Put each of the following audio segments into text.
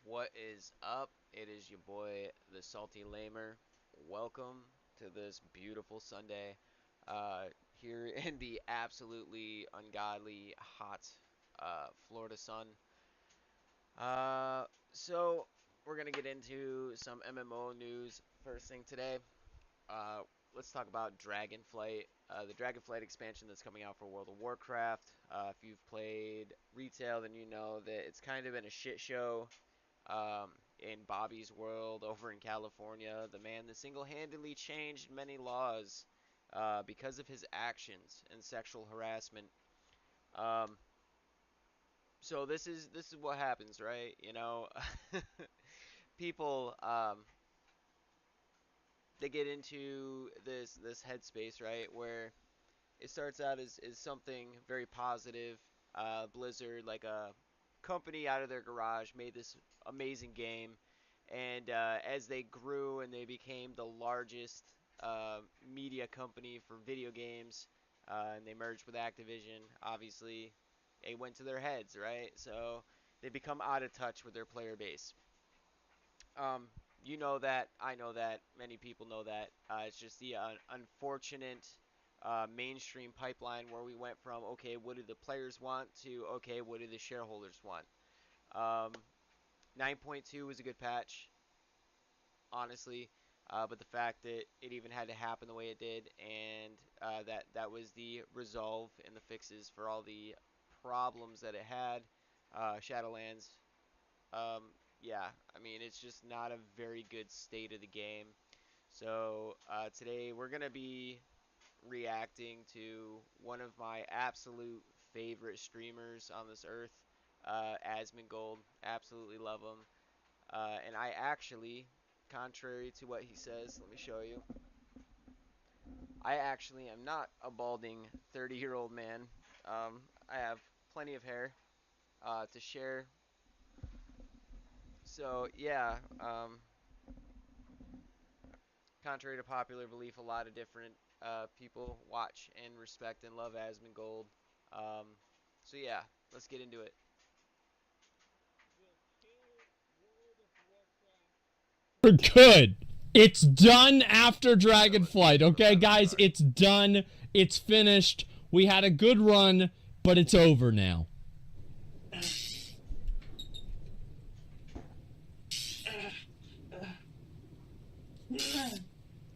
What is up? It is your boy, the Salty Lamer. Welcome to this beautiful Sunday here in the absolutely ungodly hot Florida sun. Uh, so, we're going to get into some MMO news first thing today. Uh, let's talk about Dragonflight, the Dragonflight expansion that's coming out for World of Warcraft. If you've played retail, then you know that it's kind of been a shit show in Bobby's world over in California. The man that single-handedly changed many laws because of his actions and sexual harassment. Um, so this is what happens, right? People they get into this headspace, right, where it starts out as something very positive. Blizzard, like a company out of their garage, made this amazing game, and as they grew and they became the largest media company for video games, and they merged with Activision, obviously, it went to their heads, right? So they become out of touch with their player base. Um, you know that, I know that, many people know that. It's just the unfortunate mainstream pipeline where we went from, okay, what do the players want, to, okay, what do the shareholders want? Um, 9.2 was a good patch, honestly, but the fact that it even had to happen the way it did, and that was the resolve and the fixes for all the problems that it had. Shadowlands, um, yeah, I mean, it's just not a very good state of the game. So today we're gonna be reacting to one of my absolute favorite streamers on this earth, Asmongold. Absolutely love him. And I actually, contrary to what he says, let me show you. I actually am not a balding 30-year-old man. I have plenty of hair to share. So yeah, contrary to popular belief, a lot of different people watch and respect and love Asmongold. Um, so yeah, let's get into it. Good. It's done after Dragonflight. Okay, guys, it's done. It's finished. We had a good run, but it's over now.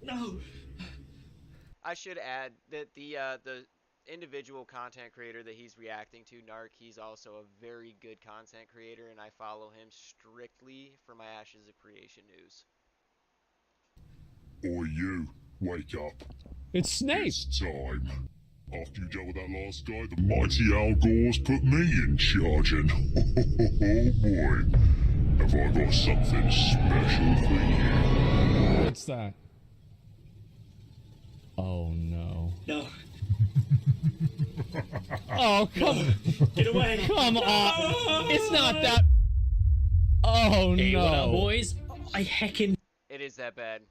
No. I should add that the individual content creator that he's reacting to, Narc, he's also a very good content creator, and I follow him strictly for my Ashes of Creation news. Or you, wake up. It's Snape. It's time. After you dealt with that last guy, the mighty Al Gore's put me in charge, and oh boy, have I got something special for you. What's that? Oh no. No. Oh come, Get away. come on. It's not that. Oh Hey, what up, no. boys? I heckin' It is that bad.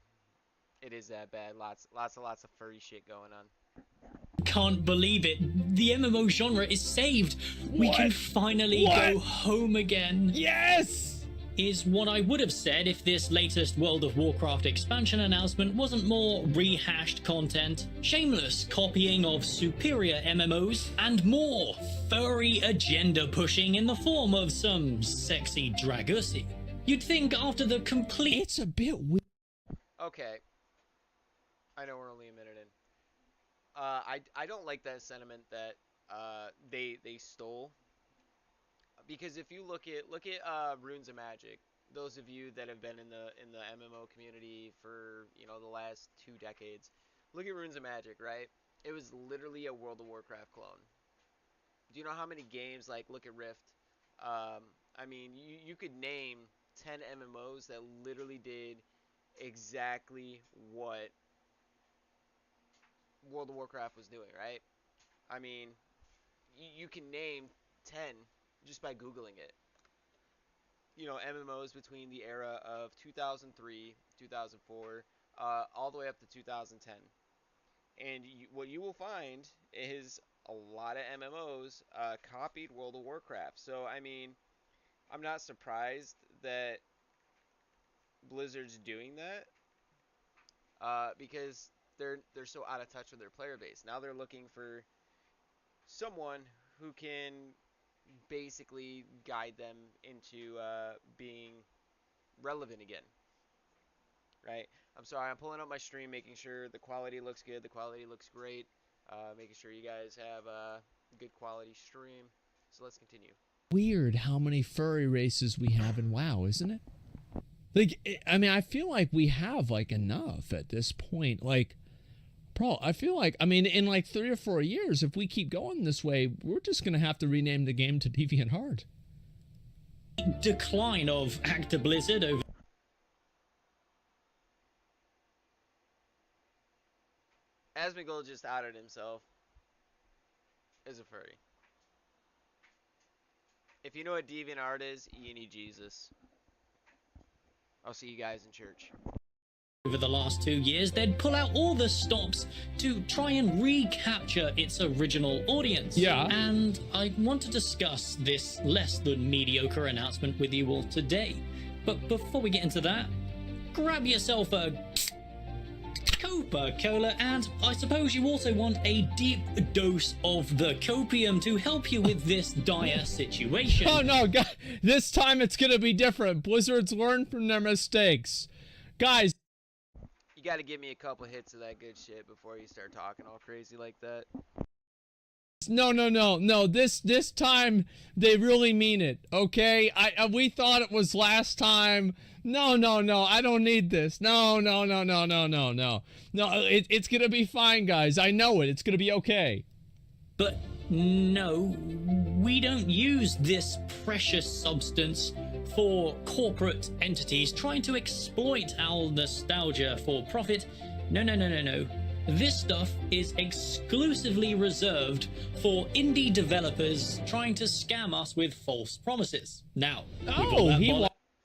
It is that bad. Lots of furry shit going on. can't believe it. The MMO genre is saved. We What? can finally What? go home again. Yes. Is what I would have said if this latest World of Warcraft expansion announcement wasn't more rehashed content, shameless copying of superior MMOs, and more furry agenda pushing in the form of some sexy Dragusi. You'd think after the complete It's a bit weird. Okay, I know we're only a minute in. I don't like that sentiment that they stole, because if you look at Runes of Magic, those of you that have been in the MMO community for the last 2 decades, look at Runes of Magic, right? It was literally a World of Warcraft clone. Do you know how many games, like, look at Rift? I mean, you could name 10 MMOs that literally did exactly what World of Warcraft was doing, right? I mean, you can name 10 just by Googling it. MMOs between the era of 2003, 2004, all the way up to 2010. And what you will find is a lot of MMOs copied World of Warcraft. So, I mean, I'm not surprised that Blizzard's doing that, because they're so out of touch with their player base. Now they're looking for someone who can basically guide them into being relevant again. Right? I'm sorry, I'm pulling up my stream, making sure the quality looks good. The quality looks great. Making sure you guys have a good quality stream. So let's continue. Weird how many furry races we have in WoW, isn't it? Like, I mean, I feel like we have like enough at this point. Like, bro, I feel like, I mean, in like 3 or 4 years, if we keep going this way, we're just gonna have to rename the game to DeviantArt. Decline of Actor Blizzard over Asmongold just outed himself as a furry. If you know what DeviantArt is, you need Jesus. I'll see you guys in church. over the last 2 years, they'd pull out all the stops to try and recapture its original audience. Yeah. And I want to discuss this less than mediocre announcement with you all today. But before we get into that, grab yourself a Coca-Cola, and I suppose you also want a deep dose of the copium to help you with this dire situation. Oh no, God, this time it's gonna be different. Blizzard's learned from their mistakes. Guys, You gotta give me a couple hits of that good shit before you start talking all crazy like that. no. This time they really mean it. Okay, we thought it was last time. No. I don't need this. No. It's gonna be fine, guys. I know it. It's gonna be okay. But no, we don't use this precious substance for corporate entities trying to exploit our nostalgia for profit. No. This stuff is exclusively reserved for indie developers trying to scam us with false promises. Now,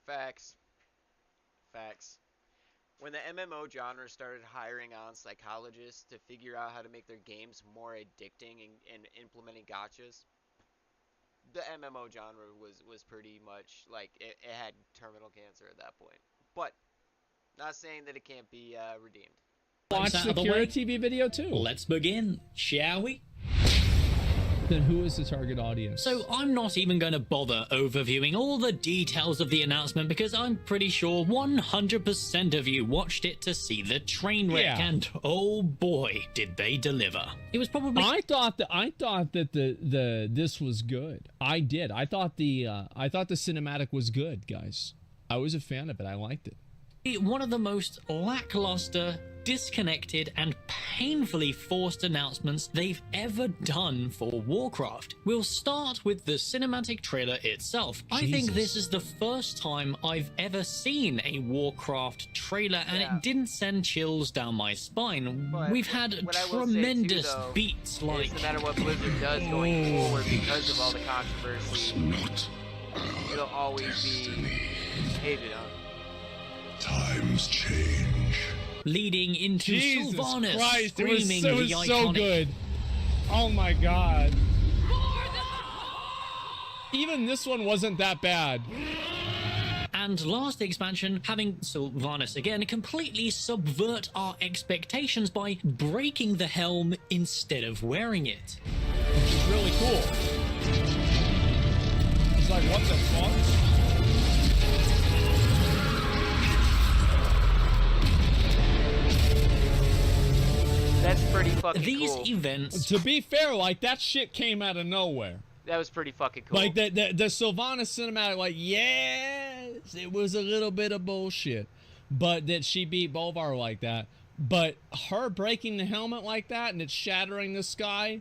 Facts. When the MMO genre started hiring on psychologists to figure out how to make their games more addicting and implementing gotchas, the MMO genre was pretty much like it had terminal cancer at that point. But not saying that it can't be redeemed. Watch the Kira TV video too. Let's begin, shall we? Then who is the target audience? So I'm not even going to bother overviewing all the details of the announcement because I'm pretty sure 100% of you watched it to see the train wreck, Yeah. and oh boy, did they deliver. It was probably I thought that this was good. I did. I thought the cinematic was good, guys. I was a fan of it. I liked it. one of the most lackluster, disconnected, and painfully forced announcements they've ever done for Warcraft. We'll start with the cinematic trailer itself. I think this is the first time I've ever seen a Warcraft trailer, and it didn't send chills down my spine. But We've had what I will tremendous say too, though, beats like... no matter what Blizzard does going forward, because of all the controversy, it'll always be hated on. Times change. leading into Jesus Sylvanas Christ, screaming it was the so iconic... good. Oh my god. Even this one wasn't that bad. And last expansion, having Sylvanas again completely subvert our expectations by breaking the helm instead of wearing it. Which is really cool. It's like, what the fuck? That's pretty fucking These cool. events... To be fair, like, that shit came out of nowhere. That was pretty fucking cool. Like, the Sylvanas cinematic, like, yes, it was a little bit of bullshit. But that she beat Bolvar like that. But her breaking the helmet like that and it shattering the sky,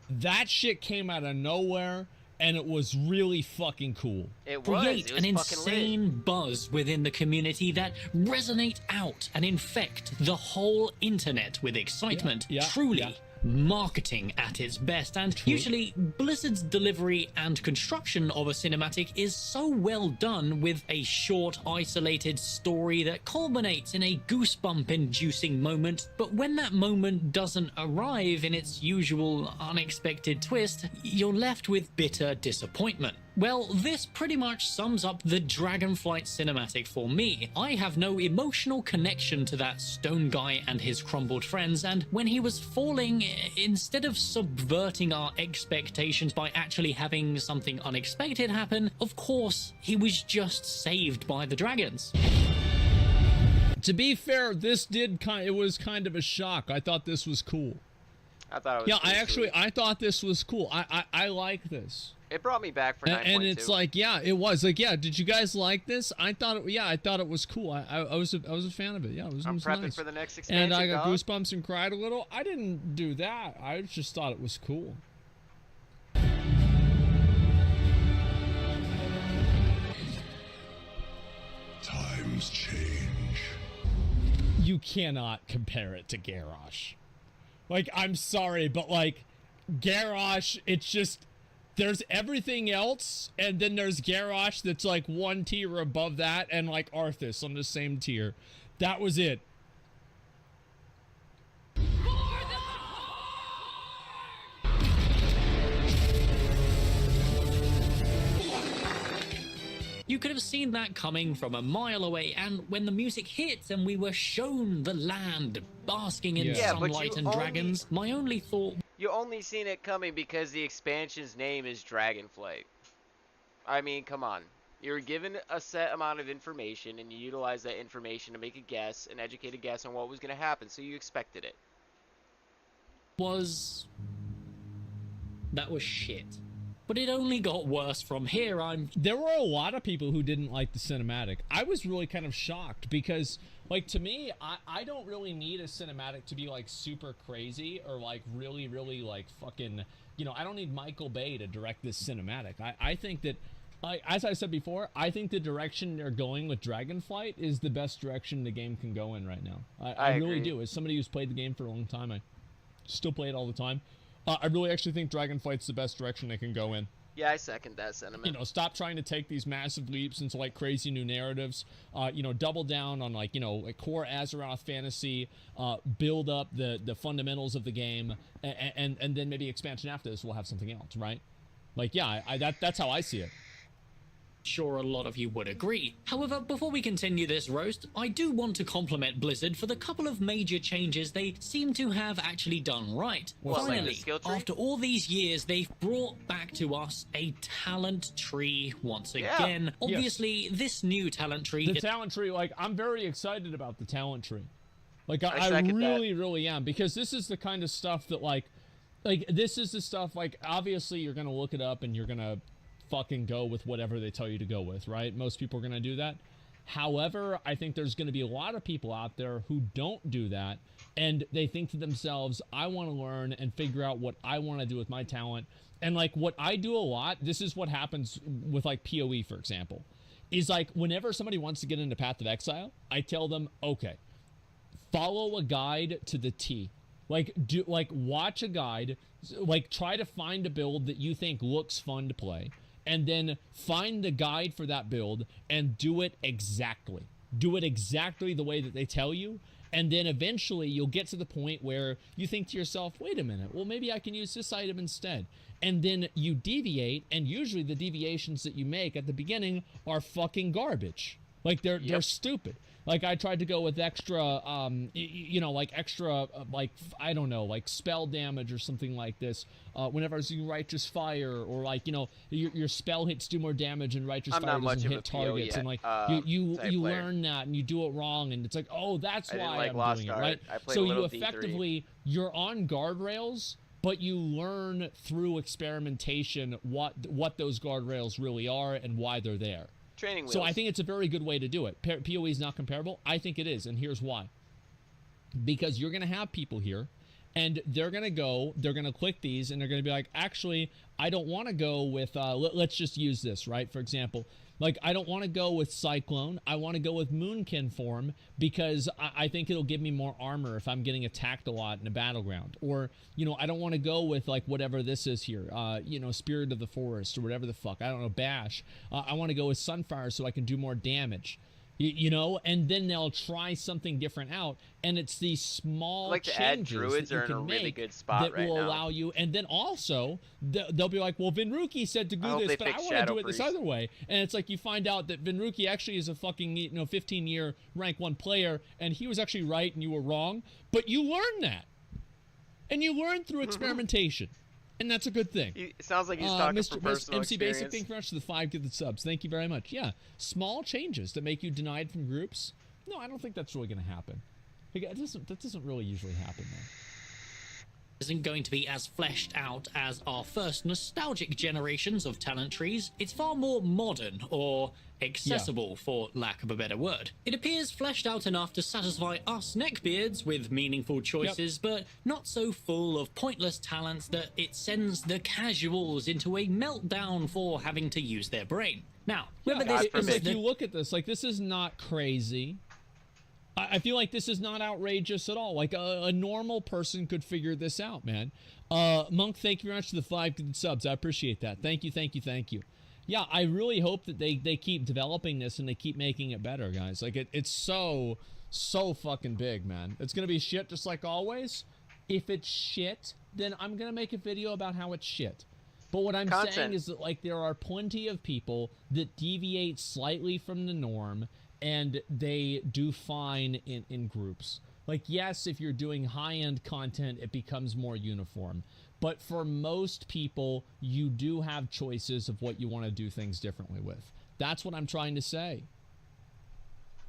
that shit came out of nowhere, and it was really fucking cool. It was. Create It was an fucking insane lit. buzz within the community that resonate out and infect the whole internet with excitement. Truly marketing at its best, and usually Blizzard's delivery and construction of a cinematic is so well done, with a short isolated story that culminates in a goosebump inducing moment, but when that moment doesn't arrive in its usual unexpected twist, you're left with bitter disappointment. Well, this pretty much sums up the Dragonflight cinematic for me. I have no emotional connection to that stone guy and his crumbled friends, and when he was falling, instead of subverting our expectations by actually having something unexpected happen, of course, he was just saved by the dragons. To be fair, this it was kind of a shock. I thought this was cool. I thought it was I thought this was cool. I like this. It brought me back for 9.2. And it's like, yeah, it was like, yeah. Did you guys like this? I thought it was cool. I was a fan of it. Yeah, it was. I'm prepping nice. for the next expansion. And I got goosebumps and cried a little. I didn't do that. I just thought it was cool. Times change. You cannot compare it to Garrosh. Like, I'm sorry, but like, Garrosh, it's just, there's everything else, and then there's Garrosh that's like one tier above that, and like Arthas on the same tier. That was it. You could have seen that coming from a mile away, and when the music hit and we were shown the land basking in sunlight and dragons, my only thought... You only seen it coming because the expansion's name is Dragonflight. I mean, come on. You're given a set amount of information, and you utilize that information to make a guess, an educated guess on what was going to happen, so you expected it. That was shit. But it only got worse from here. There were a lot of people who didn't like the cinematic. I was really kind of shocked because, like, to me, I don't really need a cinematic to be, like, super crazy or, like, really, really, like, fucking, you know, I don't need Michael Bay to direct this cinematic. I think that, as I said before, I think the direction they're going with Dragonflight is the best direction the game can go in right now. I really do. As somebody who's played the game for a long time, I still play it all the time. I really actually think Dragonflight's the best direction they can go in. Yeah, I second that sentiment. You know, stop trying to take these massive leaps into, like, crazy new narratives. You know, double down on, like, you know, like core Azeroth fantasy, build up the fundamentals of the game, and then maybe expansion after this will have something else, right? Like, yeah, that's how I see it. Sure, a lot of you would agree. However, before we continue this roast, I do want to compliment Blizzard for the couple of major changes they seem to have actually done right. What, finally, like the skill tree? after all these years, they've brought back to us a talent tree once again. Obviously, this new talent tree... The talent tree, like, I'm very excited about the talent tree. Like, I really, really am, because this is the kind of stuff that, like, this is the stuff, like, obviously you're gonna look it up and you're gonna fucking go with whatever they tell you to go with, right? Most people are going to do that. However, I think there's going to be a lot of people out there who don't do that, and they think to themselves, I want to learn and figure out what I want to do with my talent. And, like, what I do a lot, this is what happens with, like, PoE, for example, is, like, whenever somebody wants to get into Path of Exile, I tell them, okay, follow a guide to the T. Like, watch a guide, like, try to find a build that you think looks fun to play, and then find the guide for that build and do it exactly. Do it exactly the way that they tell you, and then eventually you'll get to the point where you think to yourself, wait a minute, well, maybe I can use this item instead. And then you deviate, and usually the deviations that you make at the beginning are fucking garbage. Like, they're stupid. Like, I tried to go with extra, you know, like, extra, like, I don't know, like, spell damage or something like this. Whenever I was using Righteous Fire, or, like, you know, your spell hits do more damage and Righteous Fire doesn't hit targets. And, like, you learn that, and you do it wrong, and it's like, oh, that's why I'm doing it, right? So you effectively, you're on guardrails, but you learn through experimentation what those guardrails really are and why they're there. Training wheels. So I think it's a very good way to do it. PoE is not comparable. I think it is, and here's why. Because you're going to have people here, and they're going to click these, and they're going to be like, actually, I don't want to go with, let's just use this, right? For example, like, I don't want to go with Cyclone. I want to go with Moonkin form because I think it'll give me more armor if I'm getting attacked a lot in a battleground. Or, you know, I don't want to go with, like, whatever this is here, you know, Spirit of the Forest or whatever the fuck. I don't know, Bash. I want to go with Sunfire so I can do more damage. You know, and then they'll try something different out, and it's these small I'd like to add changes druids that you are in a can really make good spot that right will now. allow you. And then also they'll be like, well, Vinruki said to I do hope this, they but I fix want to Shadow do it this Priest. other way. And it's like you find out that Vinruki actually is a fucking 15-year rank 1 player, and he was actually right and you were wrong, but you learn that, and you learn through experimentation. And that's a good thing. It sounds like he's talking from personal MC experience. Basic, thank you very much for the 5 gifted subs. Thank you very much. Yeah, small changes that make you denied from groups. No, I don't think that's really going to happen. That doesn't really usually happen, though. Isn't going to be as fleshed out as our first nostalgic generations of talent trees. It's far more modern, or accessible, for lack of a better word. It appears fleshed out enough to satisfy us neckbeards with meaningful choices, but not so full of pointless talents that it sends the casuals into a meltdown for having to use their brain. Now, whether this it's is like you look at this, like, this is not crazy. I feel like this is not outrageous at all. Like, a normal person could figure this out, man. Monk, thank you very much for the 5 good subs. I appreciate that. Thank you, thank you, thank you. Yeah, I really hope that they keep developing this and they keep making it better, guys. Like, it's so fucking big, man. It's going to be shit just like always. If it's shit, then I'm going to make a video about how it's shit. But what I'm saying is that, like, there are plenty of people that deviate slightly from the norm, and they do fine in groups. Like, yes, if you're doing high-end content, it becomes more uniform. But for most people, you do have choices of what you want to do things differently with. That's what I'm trying to say.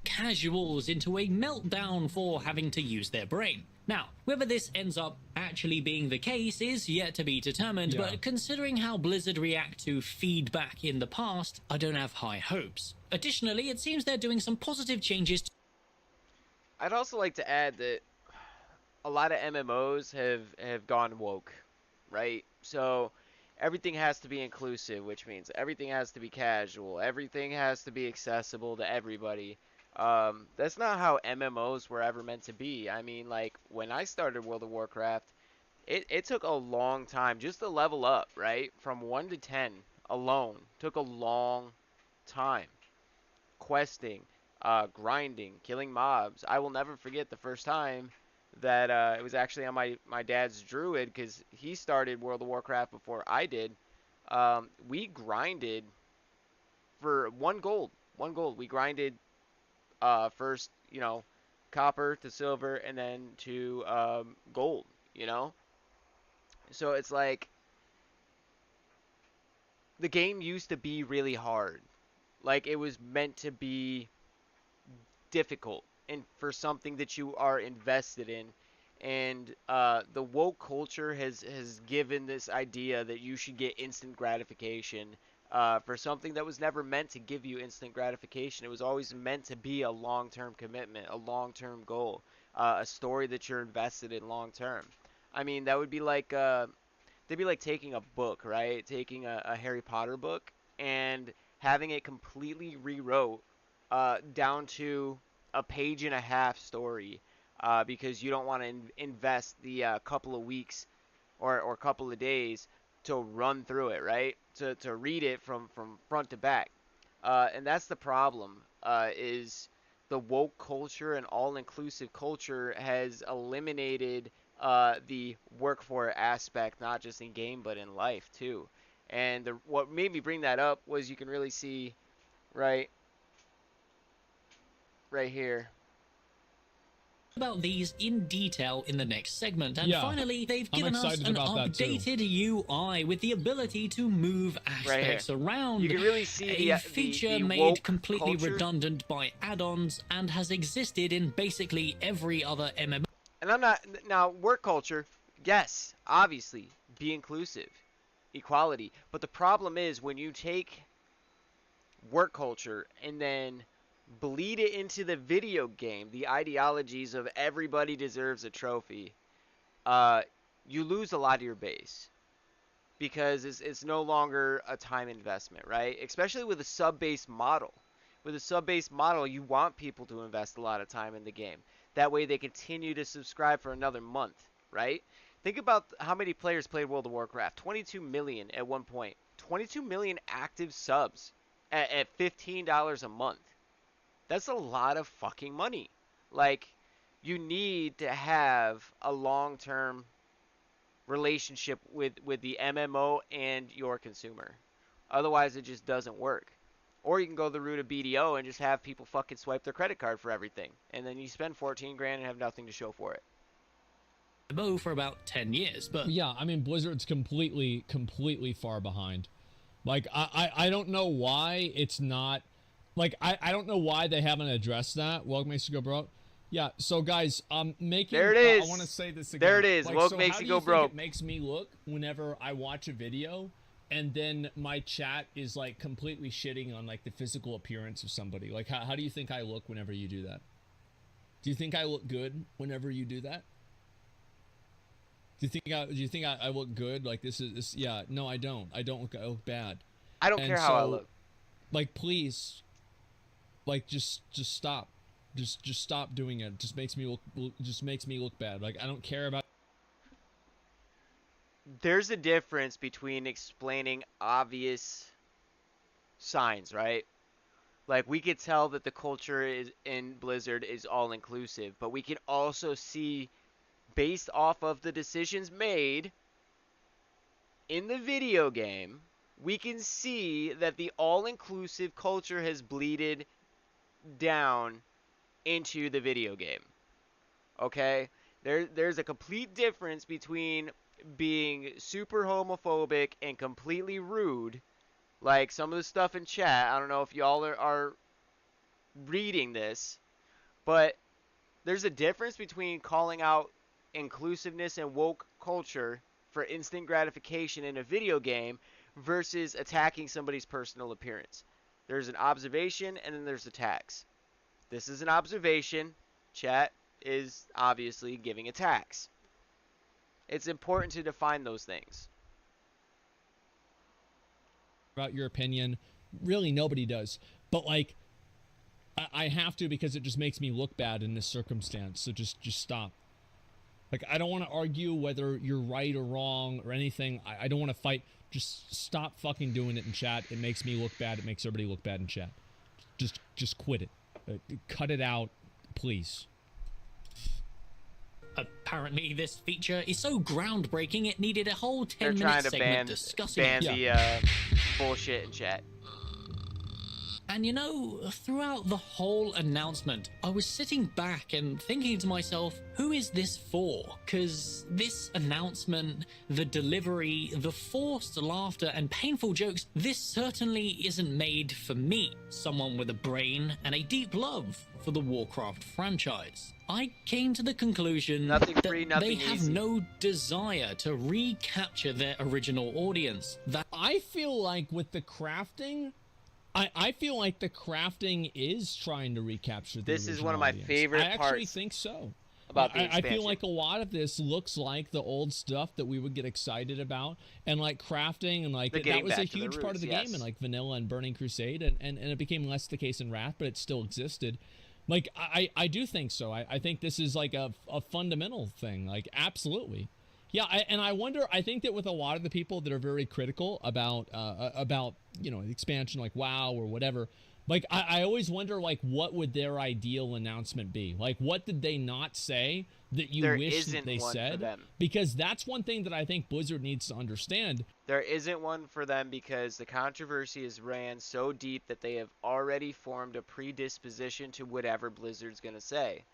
Casuals into a meltdown for having to use their brain. Now, whether this ends up actually being the case is yet to be determined, but considering how Blizzard react to feedback in the past, I don't have high hopes. Additionally, it seems they're doing some positive changes. I'd also like to add that a lot of MMOs have gone woke, right? So everything has to be inclusive, which means everything has to be casual. Everything has to be accessible to everybody. That's not how MMOs were ever meant to be. I mean, like, when I started World of Warcraft, it took a long time just to level up, right? From 1 to 10 alone took a long time. Questing, grinding, killing mobs. I will never forget the first time that it was actually on my dad's druid, because he started World of Warcraft before I did. We grinded for 1 gold. 1 gold. We grinded first, copper to silver, and then to gold, So it's like, the game used to be really hard. Like, it was meant to be difficult and for something that you are invested in. And the woke culture has given this idea that you should get instant gratification for something that was never meant to give you instant gratification. It was always meant to be a long-term commitment, a long-term goal, a story that you're invested in long-term. I mean, that would be like they'd be like taking a book, right? Taking a Harry Potter book and having it completely rewrote down to a page and a half story, because you don't want to invest the couple of weeks or couple of days to run through it, right? To read it from front to back. And that's the problem, is the woke culture and all-inclusive culture has eliminated the work for it aspect, not just in game but in life too. And what made me bring that up was you can really see right here. About these in detail in the next segment, and finally they've given us an updated UI with the ability to move aspects around. You can really see a feature the made completely culture. Redundant by add-ons and has existed in basically every other MMO. And I'm not now work culture. Yes, obviously, be inclusive, equality. But the problem is when you take work culture and then bleed it into the video game, the ideologies of everybody deserves a trophy, you lose a lot of your base, because it's no longer a time investment, right? Especially with a sub-based model. With a sub-based model, you want people to invest a lot of time in the game. That way they continue to subscribe for another month, right? Think about how many players played World of Warcraft. 22 million at one point. 22 million active subs at $15 a month. That's a lot of fucking money. Like, you need to have a long-term relationship with the MMO and your consumer. Otherwise, it just doesn't work. Or you can go the route of BDO and just have people fucking swipe their credit card for everything, and then you spend 14 grand and have nothing to show for it. MMO for about 10 years, but Yeah, I mean, Blizzard's completely far behind. Like, I don't know why it's not, like, I don't know why they haven't addressed that. Welcome, Mexico, bro. Yeah, so guys, making, There it is. I want to say this again. There it is. Like, Woke so makes how you do go think broke. It makes me look whenever I watch a video and then my chat is like completely shitting on like the physical appearance of somebody. Like, how do you think I look whenever you do that? Do you think I look good whenever you do that? Do you think I look good? Like, this, yeah, no, I don't. I look bad. I don't care how I look. Like, please, like, just stop. Just stop doing it. It just makes me look bad. Like, I don't care about. There's a difference between explaining obvious signs, right? Like, we could tell that the culture is in Blizzard is all inclusive, but we can also see, based off of the decisions made in the video game, we can see that the all-inclusive culture has bleeded down into the video game. Okay? There's a complete difference between being super homophobic and completely rude, like some of the stuff in chat. I don't know if y'all are reading this, but there's a difference between calling out inclusiveness and woke culture for instant gratification in a video game versus attacking somebody's personal appearance. There's an observation and then there's attacks. This is an observation. Chat is obviously giving attacks. It's important to define those things. About your opinion, really nobody does. But like, I have to because it just makes me look bad in this circumstance. So just stop. Like, I don't want to argue whether you're right or wrong or anything. I don't want to fight. Just stop fucking doing it in chat. It makes me look bad. It makes everybody look bad in chat. Just quit it. Cut it out, please. apparently this feature is so groundbreaking it needed a whole They're 10-minute trying to segment discussing ban it. the bullshit in chat. And you know, throughout the whole announcement, I was sitting back and thinking to myself, who is this for? Because this announcement, the delivery, the forced laughter and painful jokes, this certainly isn't made for me, someone with a brain and a deep love for the Warcraft franchise. I came to the conclusion Nothing that free, nothing they have easy. no desire to recapture their original audience. That I feel like with the crafting, I feel like the crafting is trying to recapture the This is original one of my audience. favorite I actually parts think so. about the I expansion. feel like a lot of this looks like the old stuff that we would get excited about, and like crafting, and like They're that getting was a back to the huge part of the roots, game yes. in like Vanilla and Burning Crusade, and it became less the case in Wrath, but it still existed. Like I do think so. I think this is like a fundamental thing. Like absolutely. Yeah, and I wonder. I think that with a lot of the people that are very critical about you know, expansion like WoW or whatever, like I always wonder like what would their ideal announcement be? Like what did they not say that you There wish isn't that they one for said? them. Because that's one thing that I think Blizzard needs to understand. There isn't one for them because the controversy has ran so deep that they have already formed a predisposition to whatever Blizzard's going to say.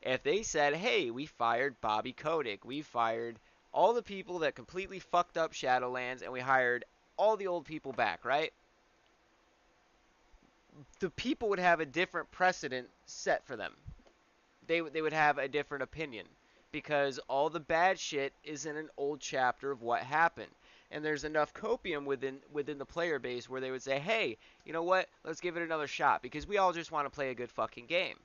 If they said, hey, we fired Bobby Kotick, we fired all the people that completely fucked up Shadowlands, and we hired all the old people back, right? The people would have a different precedent set for them. They would have a different opinion because all the bad shit is in an old chapter of what happened. And there's enough copium within the player base where they would say, hey, you know what? Let's give it another shot because we all just want to play a good fucking game.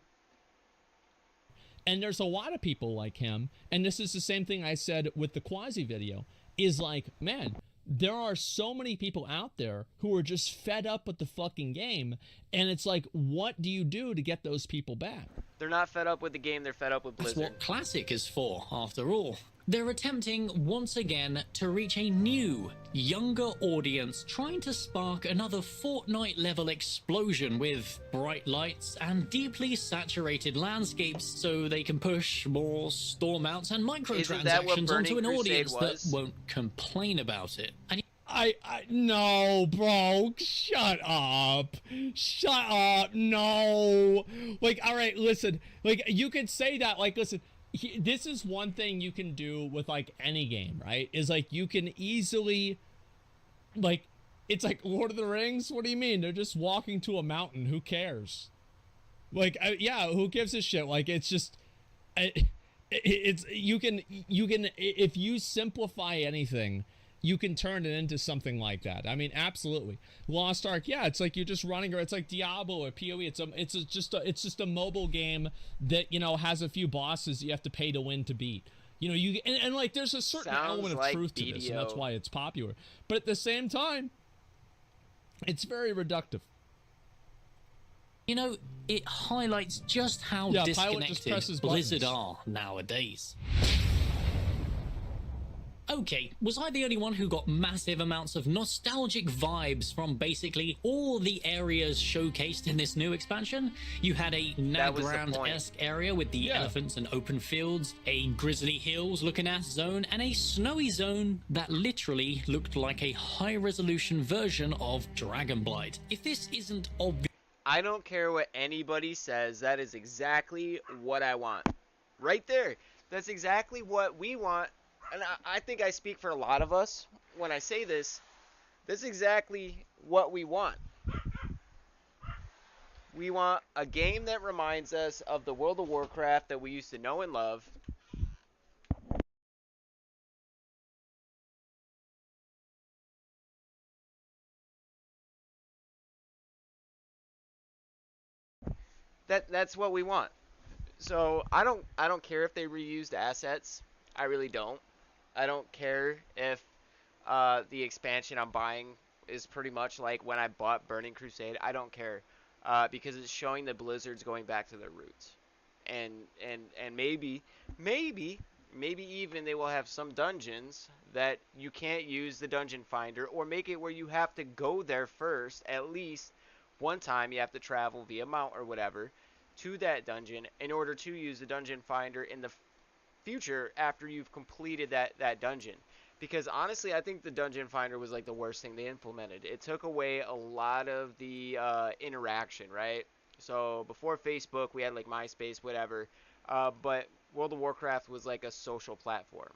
And there's a lot of people like him, and this is the same thing I said with the Quasi video, is like, man, there are so many people out there who are just fed up with the fucking game, and it's like, what do you do to get those people back? They're not fed up with the game, they're fed up with That's Blizzard. what Classic is for, after all. They're attempting once again to reach a new, younger audience, trying to spark another Fortnite level explosion with bright lights and deeply saturated landscapes so they can push more store mounts and microtransactions onto an audience that won't complain about it. And no, bro, shut up, no, like, all right, listen, like, you could say that, like, listen, this is one thing you can do with, like, any game, right, is, like, you can easily, like, it's like Lord of the Rings. What do you mean? They're just walking to a mountain. Who cares? Like, yeah, who gives a shit? Like, it's just, it's, you can, if you simplify anything, you can turn it into something like that. I mean, absolutely. Lost Ark, yeah, it's like you're just running, or it's like Diablo or PoE. It's just a mobile game that, you know, has a few bosses you have to pay to win to beat. You know, you and like there's a certain element of truth to this, and that's why it's popular. But at the same time, it's very reductive. You know, it highlights just how disconnected Blizzard are nowadays. Okay, was I the only one who got massive amounts of nostalgic vibes from basically all the areas showcased in this new expansion? You had a Nagrand-esque area with the elephants and open fields, a Grizzly Hills looking ass zone, and a snowy zone that literally looked like a high-resolution version of Dragonblight. If this isn't obvious... I don't care what anybody says, that is exactly what I want. Right there. That's exactly what we want. And I think I speak for a lot of us when I say this. That's exactly what we want. We want a game that reminds us of the World of Warcraft that we used to know and love. That's what we want. So I don't care if they reused assets. I really don't. I don't care if the expansion I'm buying is pretty much like when I bought Burning Crusade. I don't care because it's showing that Blizzard's going back to their roots, and maybe even they will have some dungeons that you can't use the dungeon finder, or make it where you have to go there first. At least one time you have to travel via mount or whatever to that dungeon in order to use the dungeon finder in the future after you've completed that dungeon. Because honestly, I think the dungeon finder was like the worst thing they implemented. It took away a lot of the interaction, right? So before Facebook, we had like MySpace, whatever, but World of Warcraft was like a social platform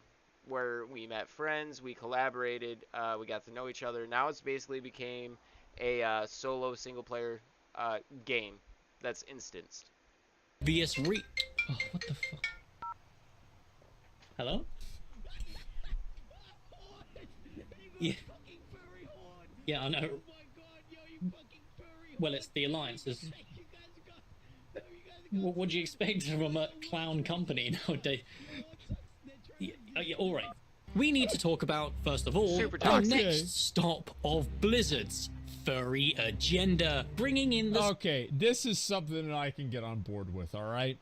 where we met friends, we collaborated, we got to know each other. Now it's basically became a solo single player game that's instanced. Oh, what the fuck? Hello? Yeah. Yeah, I know. Well, it's the Alliances. What do you expect from a clown company nowadays? Yeah, alright. We need to talk about, first of all, the next stop of Blizzard's furry agenda, bringing in the... Okay, this is something that I can get on board with, alright?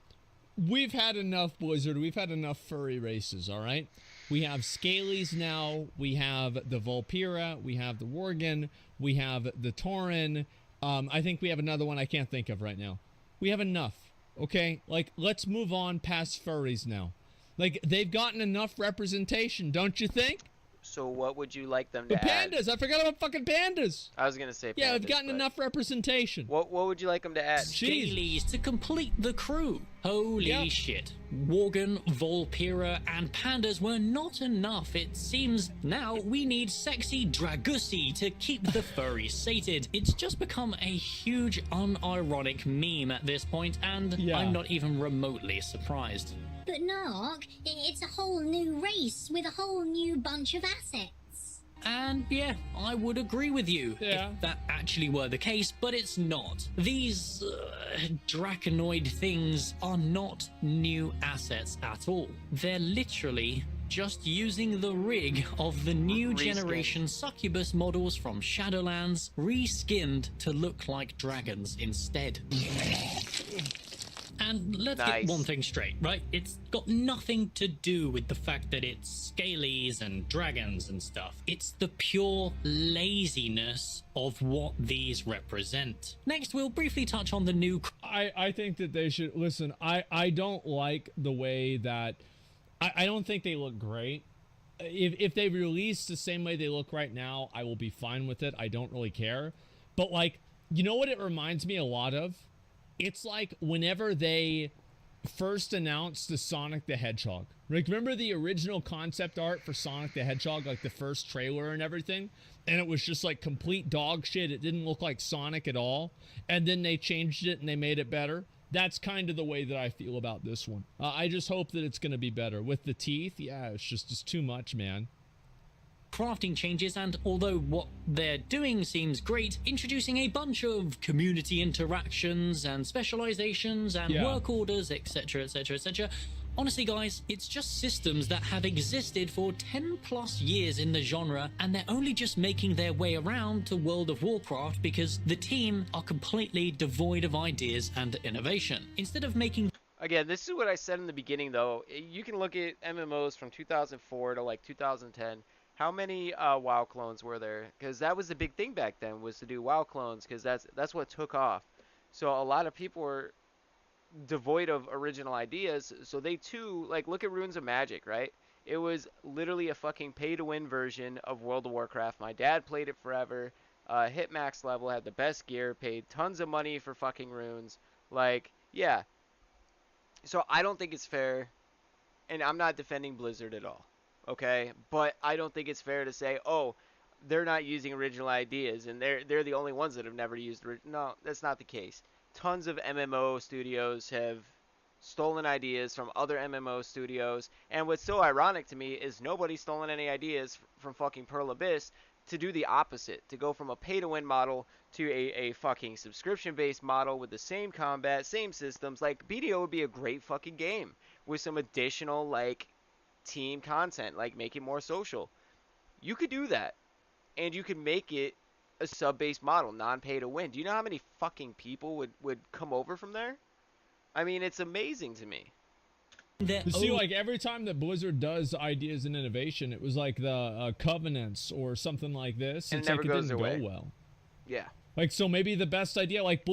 We've had enough Blizzard, we've had enough furry races, alright? We have Scalies now, we have the Vulpera, we have the Worgen, we have the Tauren, I think we have another one I can't think of right now. We have enough, okay? Like, let's move on past furries now. Like, they've gotten enough representation, don't you think? So what would you like them to add? The pandas! I forgot about fucking pandas! I was gonna say pandas. Yeah, they've gotten enough representation. What would you like them to add? Scalies to complete the crew. Holy shit. Worgen, Vulpera, and pandas were not enough, it seems. Now we need sexy Dragusi to keep the furries sated. It's just become a huge unironic meme at this point, and I'm not even remotely surprised. But Nark, it's a whole new race with a whole new bunch of assets. And yeah, I would agree with you if that actually were the case, but it's not. These draconoid things are not new assets at all. They're literally just using the rig of the new generation succubus models from Shadowlands, reskinned to look like dragons instead. And And let's get one thing straight, right? It's got nothing to do with the fact that it's scalies and dragons and stuff. It's the pure laziness of what these represent. Next, we'll briefly touch on the new... I think that they should... Listen, I don't like the way that... I don't think they look great. If they release the same way they look right now, I will be fine with it. I don't really care. But, like, you know what it reminds me a lot of? It's like whenever they first announced the Sonic the Hedgehog. Like, remember the original concept art for Sonic the Hedgehog, like the first trailer and everything? And it was just like complete dog shit. It didn't look like Sonic at all. And then they changed it and they made it better. That's kind of the way that I feel about this one. I just hope that it's going to be better. With the teeth, yeah, it's too much, man. Crafting changes, and although what they're doing seems great, introducing a bunch of community interactions and specializations and work orders, etc, etc, etc. Honestly, guys, it's just systems that have existed for 10 plus years in the genre, and they're only just making their way around to World of Warcraft because the team are completely devoid of ideas and innovation. Instead of making... Again, this is what I said in the beginning, though. You can look at MMOs from 2004 to like 2010. How many WoW clones were there? Because that was the big thing back then, was to do WoW clones, because that's what took off. So a lot of people were devoid of original ideas, so they too, like, look at Runes of Magic, right? It was literally a fucking pay-to-win version of World of Warcraft. My dad played it forever, hit max level, had the best gear, paid tons of money for fucking runes. Like, yeah. So I don't think it's fair, and I'm not defending Blizzard at all. Okay, but I don't think it's fair to say, oh, they're not using original ideas and they're the only ones that have never used. No, that's not the case. Tons of MMO studios have stolen ideas from other MMO studios, and what's so ironic to me is nobody's stolen any ideas from fucking Pearl Abyss to do the opposite, to go from a pay-to-win model to a fucking subscription-based model with the same combat, same systems. Like, BDO would be a great fucking game with some additional, like, team content, like make it more social. You could do that, and you could make it a sub-based model, non-pay to win. Do you know how many fucking people would come over from there? I mean, it's amazing to me. You see, like, every time that Blizzard does ideas and innovation, it was like the Covenants or something like this. And it's it never like goes it didn't away. go well. Yeah. Like, so maybe the best idea, like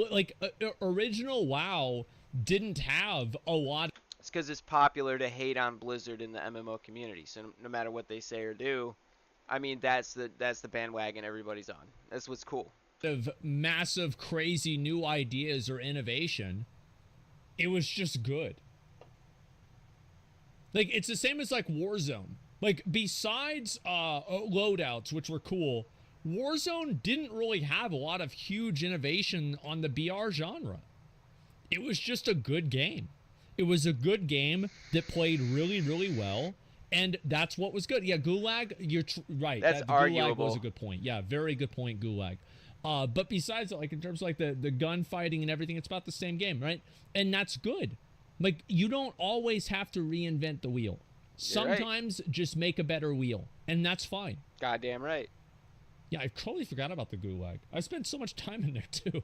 original WoW didn't have a lot. It's because it's popular to hate on Blizzard in the MMO community. So no matter what they say or do, I mean, that's the bandwagon everybody's on. That's what's cool. Of massive, crazy new ideas or innovation, it was just good. Like, it's the same as like Warzone. Like, besides loadouts, which were cool, Warzone didn't really have a lot of huge innovation on the BR genre. It was just a good game. It was a good game that played really, really well, and that's what was good. Yeah, Gulag, you're right. That's Gulag arguable. was a good point. Yeah, very good point, Gulag. But besides, like, in terms of like the gunfighting and everything, it's about the same game, right? And that's good. Like, you don't always have to reinvent the wheel. Sometimes just make a better wheel, and that's fine. Goddamn right. Yeah, I totally forgot about the Gulag. I spent so much time in there too.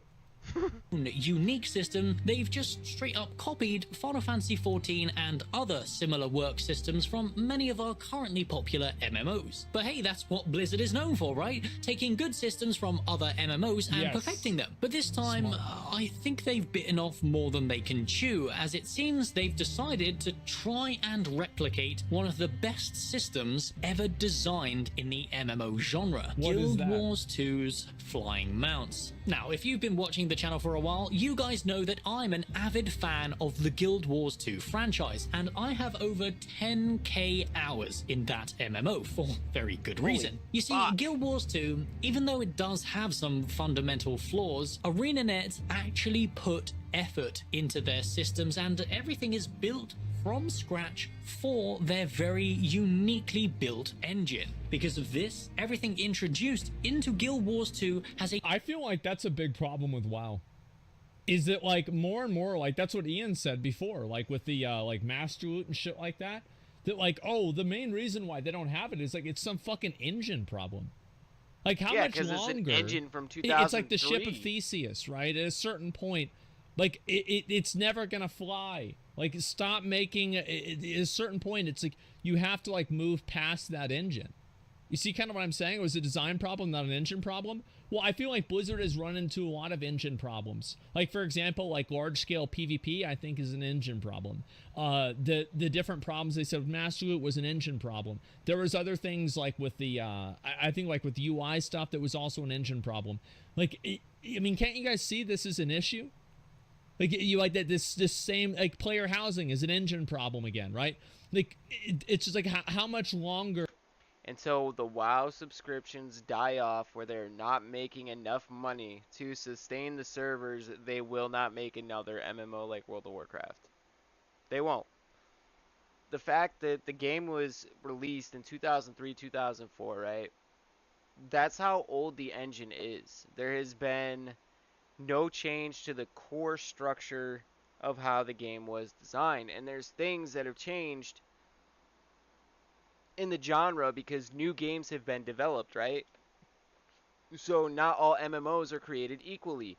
Unique system, they've just straight up copied Final Fantasy XIV and other similar work systems from many of our currently popular MMOs. But hey, that's what Blizzard is known for, right? Taking good systems from other MMOs and perfecting them. But this time, I think they've bitten off more than they can chew, as it seems they've decided to try and replicate one of the best systems ever designed in the MMO genre. Guild Wars 2's Flying Mounts. Now, if you've been watching the channel for a while, you guys know that I'm an avid fan of the Guild Wars 2 franchise, and I have over 10k hours in that MMO for very good reason. You see, Guild Wars 2, even though it does have some fundamental flaws, ArenaNet actually put effort into their systems, and everything is built from scratch for their very uniquely built engine. Because of this, everything introduced into Guild Wars 2 has a... I feel like that's a big problem with WoW. Is that, like, more and more, like, that's what Ian said before, like, with the, like, Master Loot and shit like that, that, like, oh, the main reason why they don't have it is, like, it's some fucking engine problem. Like, how much longer? It's an engine from 2003. It's like the ship of Theseus, right? At a certain point, Like it's never gonna fly. Like stop making at a certain point. It's like you have to like move past that engine. You see kind of what I'm saying? It was a design problem, not an engine problem. Well, I feel like Blizzard has run into a lot of engine problems. Like, for example, like large-scale PvP, I think is an engine problem. The different problems they said with Master Loot was an engine problem. There was other things like with the, I think like with the UI stuff that was also an engine problem. Like, I mean, can't you guys see this is an issue? Like you like that this same like player housing is an engine problem again, right? Like it's just like how much longer Until the WoW subscriptions die off where they're not making enough money to sustain the servers, they will not make another MMO like World of Warcraft. They won't. The fact that the game was released in 2003, 2004, right? That's how old the engine is. There has been no change to the core structure of how the game was designed. And there's things that have changed in the genre because new games have been developed, right? So not all MMOs are created equally.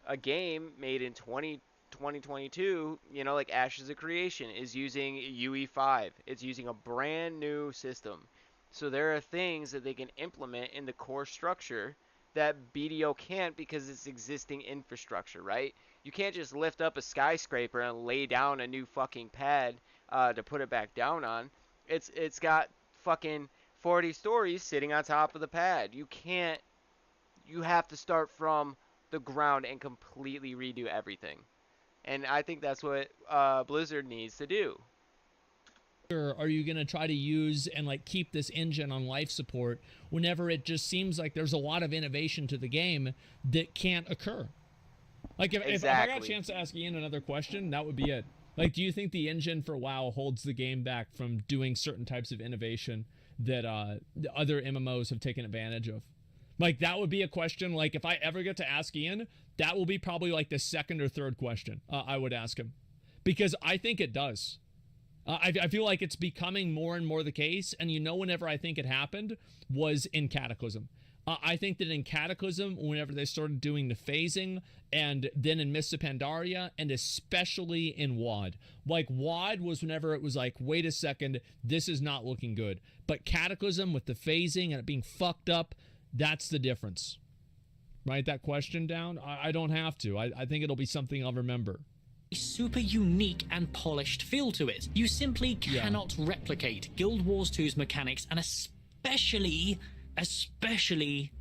A game made in 2022, like Ashes of Creation, is using UE5. It's using a brand new system. So there are things that they can implement in the core structure that BDO can't because it's existing infrastructure, right? You can't just lift up a skyscraper and lay down a new fucking pad to put it back down on. It's got fucking 40 stories sitting on top of the pad. You have to start from the ground and completely redo everything. And I think that's what Blizzard needs to do. are you going to try to use and like keep this engine on life support whenever it just seems like there's a lot of innovation to the game that can't occur? Like if I got a chance to ask Ian another question, that would be it. Like, do you think the engine for WoW holds the game back from doing certain types of innovation that other MMOs have taken advantage of? Like, that would be a question. Like, if I ever get to ask Ian, that will be probably like the second or third question I would ask him. Because I think it does. I feel like it's becoming more and more the case. And whenever I think it happened was in Cataclysm. I think that in Cataclysm, whenever they started doing the phasing, and then in Mists of Pandaria, and especially in WoD. Like, WoD was whenever it was like, wait a second, this is not looking good. But Cataclysm with the phasing and it being fucked up, that's the difference. Write that question down. I don't have to. I think it'll be something I'll remember. Super unique and polished feel to it. You simply cannot replicate Guild Wars 2's mechanics, and especially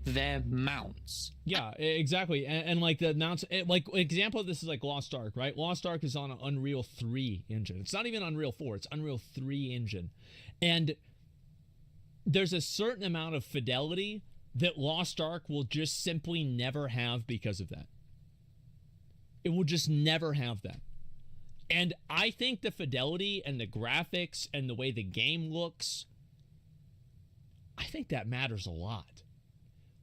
their mounts. Yeah, exactly. And like the mounts, like example of this is like Lost Ark, right? Lost Ark is on an Unreal 3 engine. It's not even Unreal 4, it's Unreal 3 engine. And there's a certain amount of fidelity that Lost Ark will just simply never have because of that. It will just never have that. And I think the fidelity and the graphics and the way the game looks, I think that matters a lot.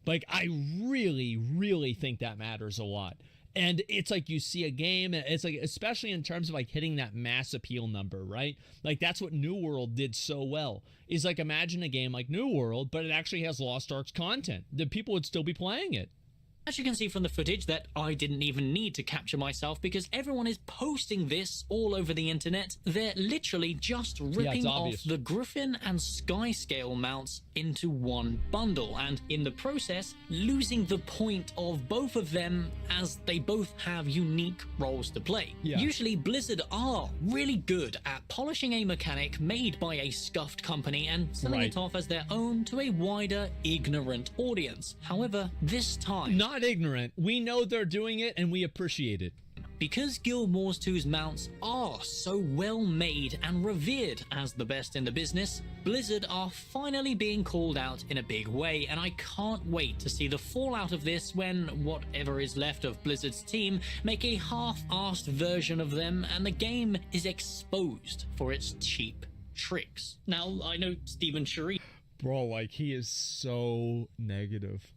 Like, I really, really think that matters a lot. And it's like you see a game, and it's like, especially in terms of like hitting that mass appeal number, right? Like, that's what New World did so well. Is like, imagine a game like New World, but it actually has Lost Ark's content. The people would still be playing it. As you can see from the footage that I didn't even need to capture myself because everyone is posting this all over the internet, they're literally just ripping off the Griffin and Skyscale mounts into one bundle, and in the process losing the point of both of them as they both have unique roles to play. Usually Blizzard are really good at polishing a mechanic made by a scuffed company and selling it off as their own to a wider ignorant audience. However, this time, not ignorant. We know they're doing it and we appreciate it. Because Guild Wars 2's mounts are so well made and revered as the best in the business, Blizzard are finally being called out in a big way, and I can't wait to see the fallout of this when whatever is left of Blizzard's team make a half-assed version of them and the game is exposed for its cheap tricks. Now, I know Stephen Sharif. Bro, like, he is so negative.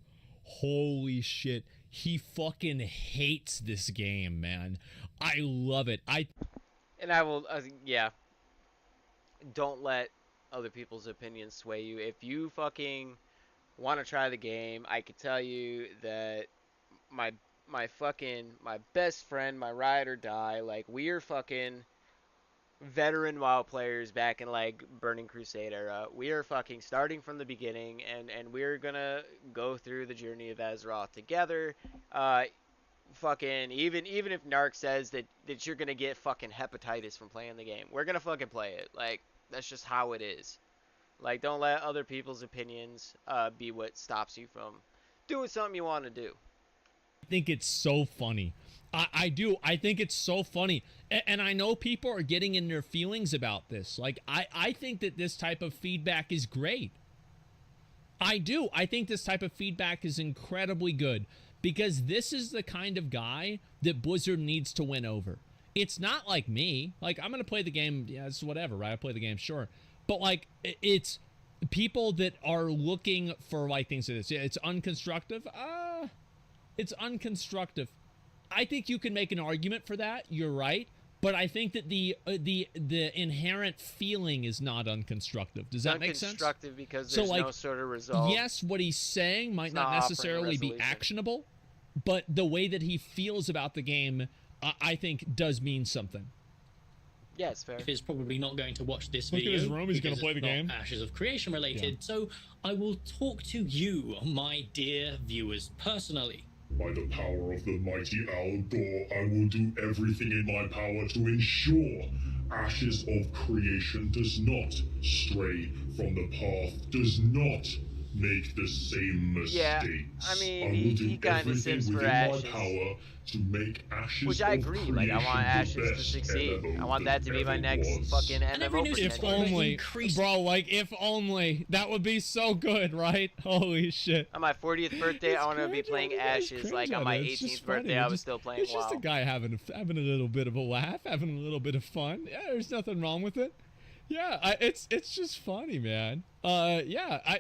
Holy shit. He fucking hates this game, man. I love it. And I will, don't let other people's opinions sway you. If you fucking want to try the game, I could tell you that my my best friend, my ride or die. Like, we're fucking veteran WoW players back in like Burning Crusade era. We are fucking starting from the beginning, and we're gonna go through the journey of Azeroth together. Fucking even if Narc says that you're gonna get fucking hepatitis from playing the game, we're gonna fucking play it. Like, that's just how it is. Like, don't let other people's opinions be what stops you from doing something you want to do. I think it's so funny. I do. I think it's so funny. And I know people are getting in their feelings about this. Like, I think that this type of feedback is great. I do. I think this type of feedback is incredibly good, because this is the kind of guy that Blizzard needs to win over. It's not like me. Like, I'm going to play the game. Yeah, it's whatever, right? I play the game, sure. But, like, it's people that are looking for, like, things like this. Yeah, it's unconstructive. It's unconstructive. I think you can make an argument for that. You're right. But I think that the inherent feeling is not unconstructive. Does that make sense? Unconstructive because there's no sort of result. Yes, what he's saying might not necessarily be actionable, but the way that he feels about the game, I think, does mean something. Yeah, it's fair. Is probably not going to watch this Look video. at his room. He's going to play the game. Ashes of Creation related. Yeah. So I will talk to you, my dear viewers, personally. By the power of the mighty Owl Door, I will do everything in my power to ensure Ashes of Creation does not stray from the path, does not make the same mistakes. Yeah, I mean, I will he do kind of everything sims for within Ashes. my power to make Ashes Which I of agree. Creation Like, I want Ashes the to best succeed. MMO I want that to be my next was. fucking MMO If pretender. only, bro, like, if only. That would be so good, right? Holy shit. On my 40th birthday, It's I want to be cringe, playing everybody's Ashes. cringe Like, on at my it. It's 18th just funny. birthday, I was still playing It's just WoW. a guy having a little bit of a laugh, having a little bit of fun. Yeah, there's nothing wrong with it. Yeah, it's just funny, man. Yeah,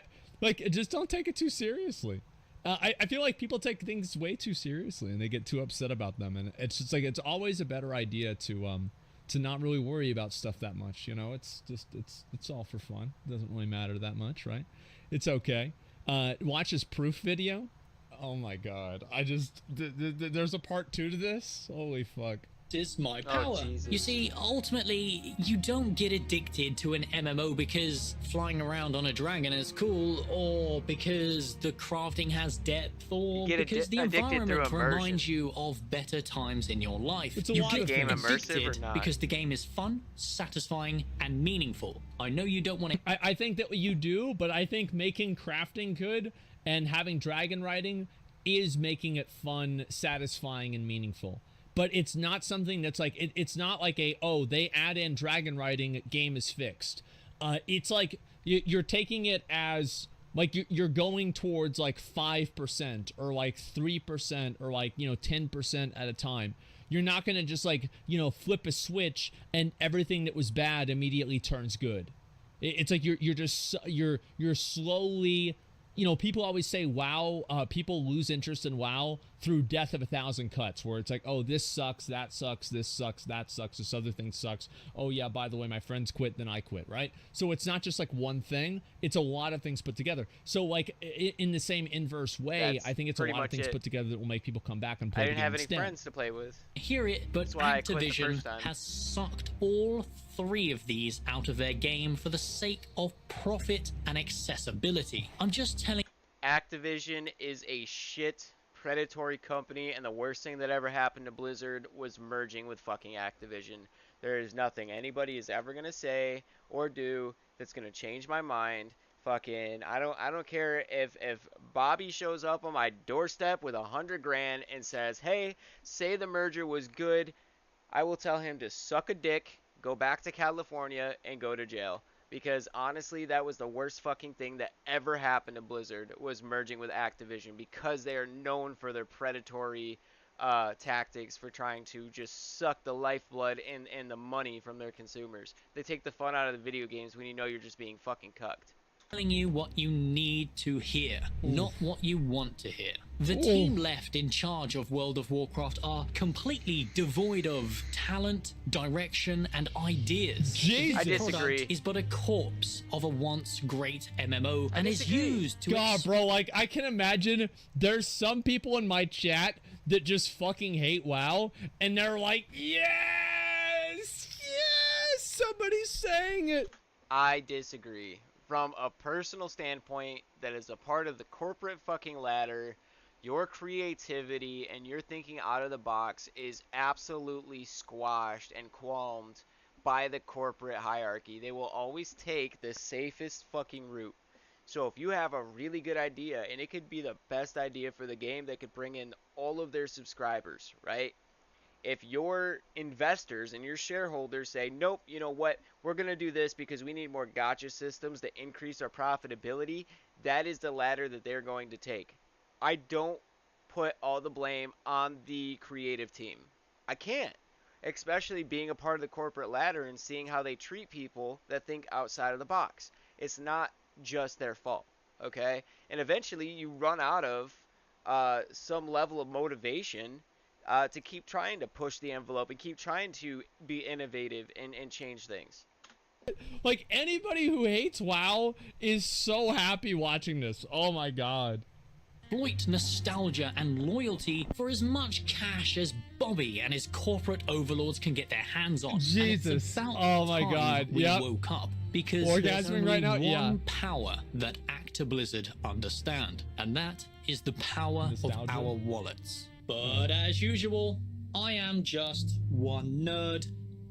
just don't take it too seriously. I feel like people take things way too seriously and they get too upset about them, and it's just like, it's always a better idea to not really worry about stuff that much. You know, it's just it's all for fun. It doesn't really matter that much, right? It's okay. Watch his proof video. Oh my god, there's a part 2 to this. Holy fuck. Is my power. You see, ultimately, you don't get addicted to an MMO because flying around on a dragon is cool, or because the crafting has depth, or because the environment reminds you of better times in your life. It's a you lot get of game things. immersive or not? because the game is fun, satisfying, and meaningful. I know you don't want to. I think that you do, but I think making crafting good and having dragon riding is making it fun, satisfying, and meaningful. But it's not something that's like, it's not like they add in dragon riding, game is fixed. It's like you're taking it as like you're going towards like 5% or like 3% or like, 10% at a time. You're not going to just like, flip a switch and everything that was bad immediately turns good. It's like you're slowly, people always say WoW, people lose interest in WoW through death of 1,000 cuts, where it's like, oh, this sucks, that sucks, this sucks, that sucks, this other thing sucks. Oh yeah, by the way, my friends quit, then I quit, right? So it's not just like one thing, it's a lot of things put together. So like in the same inverse way, I think it's a lot of things put together that will make people come back and play the game. I didn't have any friends to play with. Hear it, but Activision has sucked all 3 of these out of their game for the sake of profit and accessibility. I'm just telling. Activision is a shit predatory company, and the worst thing that ever happened to Blizzard was merging with fucking Activision. There is nothing anybody is ever gonna say or do that's gonna change my mind. Fucking, I don't care if Bobby shows up on my doorstep with $100 grand and says, hey, say the merger was good. I will tell him to suck a dick, go back to California, and go to jail. Because honestly, that was the worst fucking thing that ever happened to Blizzard, was merging with Activision, because they are known for their predatory tactics for trying to just suck the lifeblood and the money from their consumers. They take the fun out of the video games when you know you're just being fucking cucked. Telling you what you need to hear, not what you want to hear. The team left in charge of World of Warcraft are completely devoid of talent, direction, and ideas. Jesus. I disagree. The product is but a corpse of a once great MMO and is used to. God, bro, like I can imagine there's some people in my chat that just fucking hate WoW, and they're like, yes, yes, somebody's saying it. I disagree. From a personal standpoint, that is a part of the corporate fucking ladder. Your creativity and your thinking out of the box is absolutely squashed and qualmed by the corporate hierarchy. They will always take the safest fucking route. So if you have a really good idea, and it could be the best idea for the game that could bring in all of their subscribers, right? If your investors and your shareholders say, nope, you know what, we're going to do this because we need more gotcha systems to increase our profitability, that is the ladder that they're going to take. I don't put all the blame on the creative team. I can't. Especially being a part of the corporate ladder and seeing how they treat people that think outside of the box. It's not just their fault, okay? And eventually you run out of some level of motivation to keep trying to push the envelope and keep trying to be innovative and change things. Like, anybody who hates WoW is so happy watching this. Oh my god. Exploit nostalgia and loyalty for as much cash as Bobby and his corporate overlords can get their hands on. Jesus. And it's about Oh my time god. we Yep. woke up, because Orgasming there's only right now? one Yeah. power that Actor Blizzard understand, and that is the power Nostalgia? of our wallets. But as usual, I am just one nerd,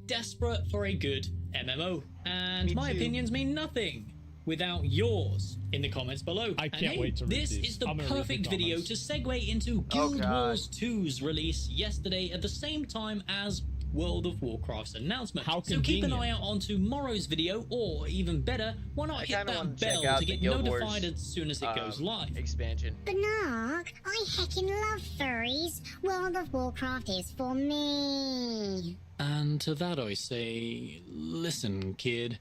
desperate for a good MMO, and Me my too. opinions mean nothing without yours in the comments below. I And can't hey, wait to read this these. is the I'm gonna read the perfect video comments. to segue into Oh, Guild God. Wars 2's release yesterday at the same time as World of Warcraft's announcement. How so keep an convenient. eye out on tomorrow's video, or even better, why not I hit kinda wanna that check bell out to the get Guild Wars, notified as soon as it goes live. Expansion. Bernard, I heckin' love furries. World of Warcraft is for me. And to that I say, listen, kid.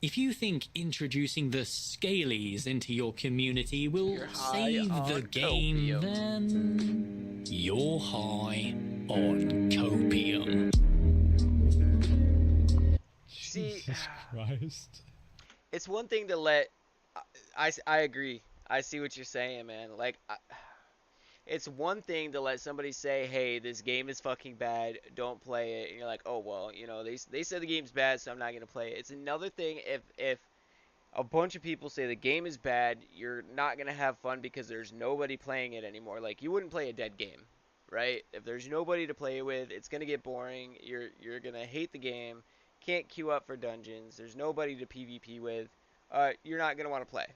If you think introducing the Scalies into your community will You're high save the on game, copium. then you're high on copium. See, Jesus Christ. it's one thing to let. I agree. I see what you're saying, man. Like, it's one thing to let somebody say, hey, this game is fucking bad, don't play it. And you're like, oh, well, you know, they said the game's bad, so I'm not going to play it. It's another thing if a bunch of people say the game is bad, you're not going to have fun because there's nobody playing it anymore. Like, you wouldn't play a dead game, right? If there's nobody to play with, it's going to get boring. You're going to hate the game. Can't queue up for dungeons. There's nobody to PvP with. You're not going to want to play.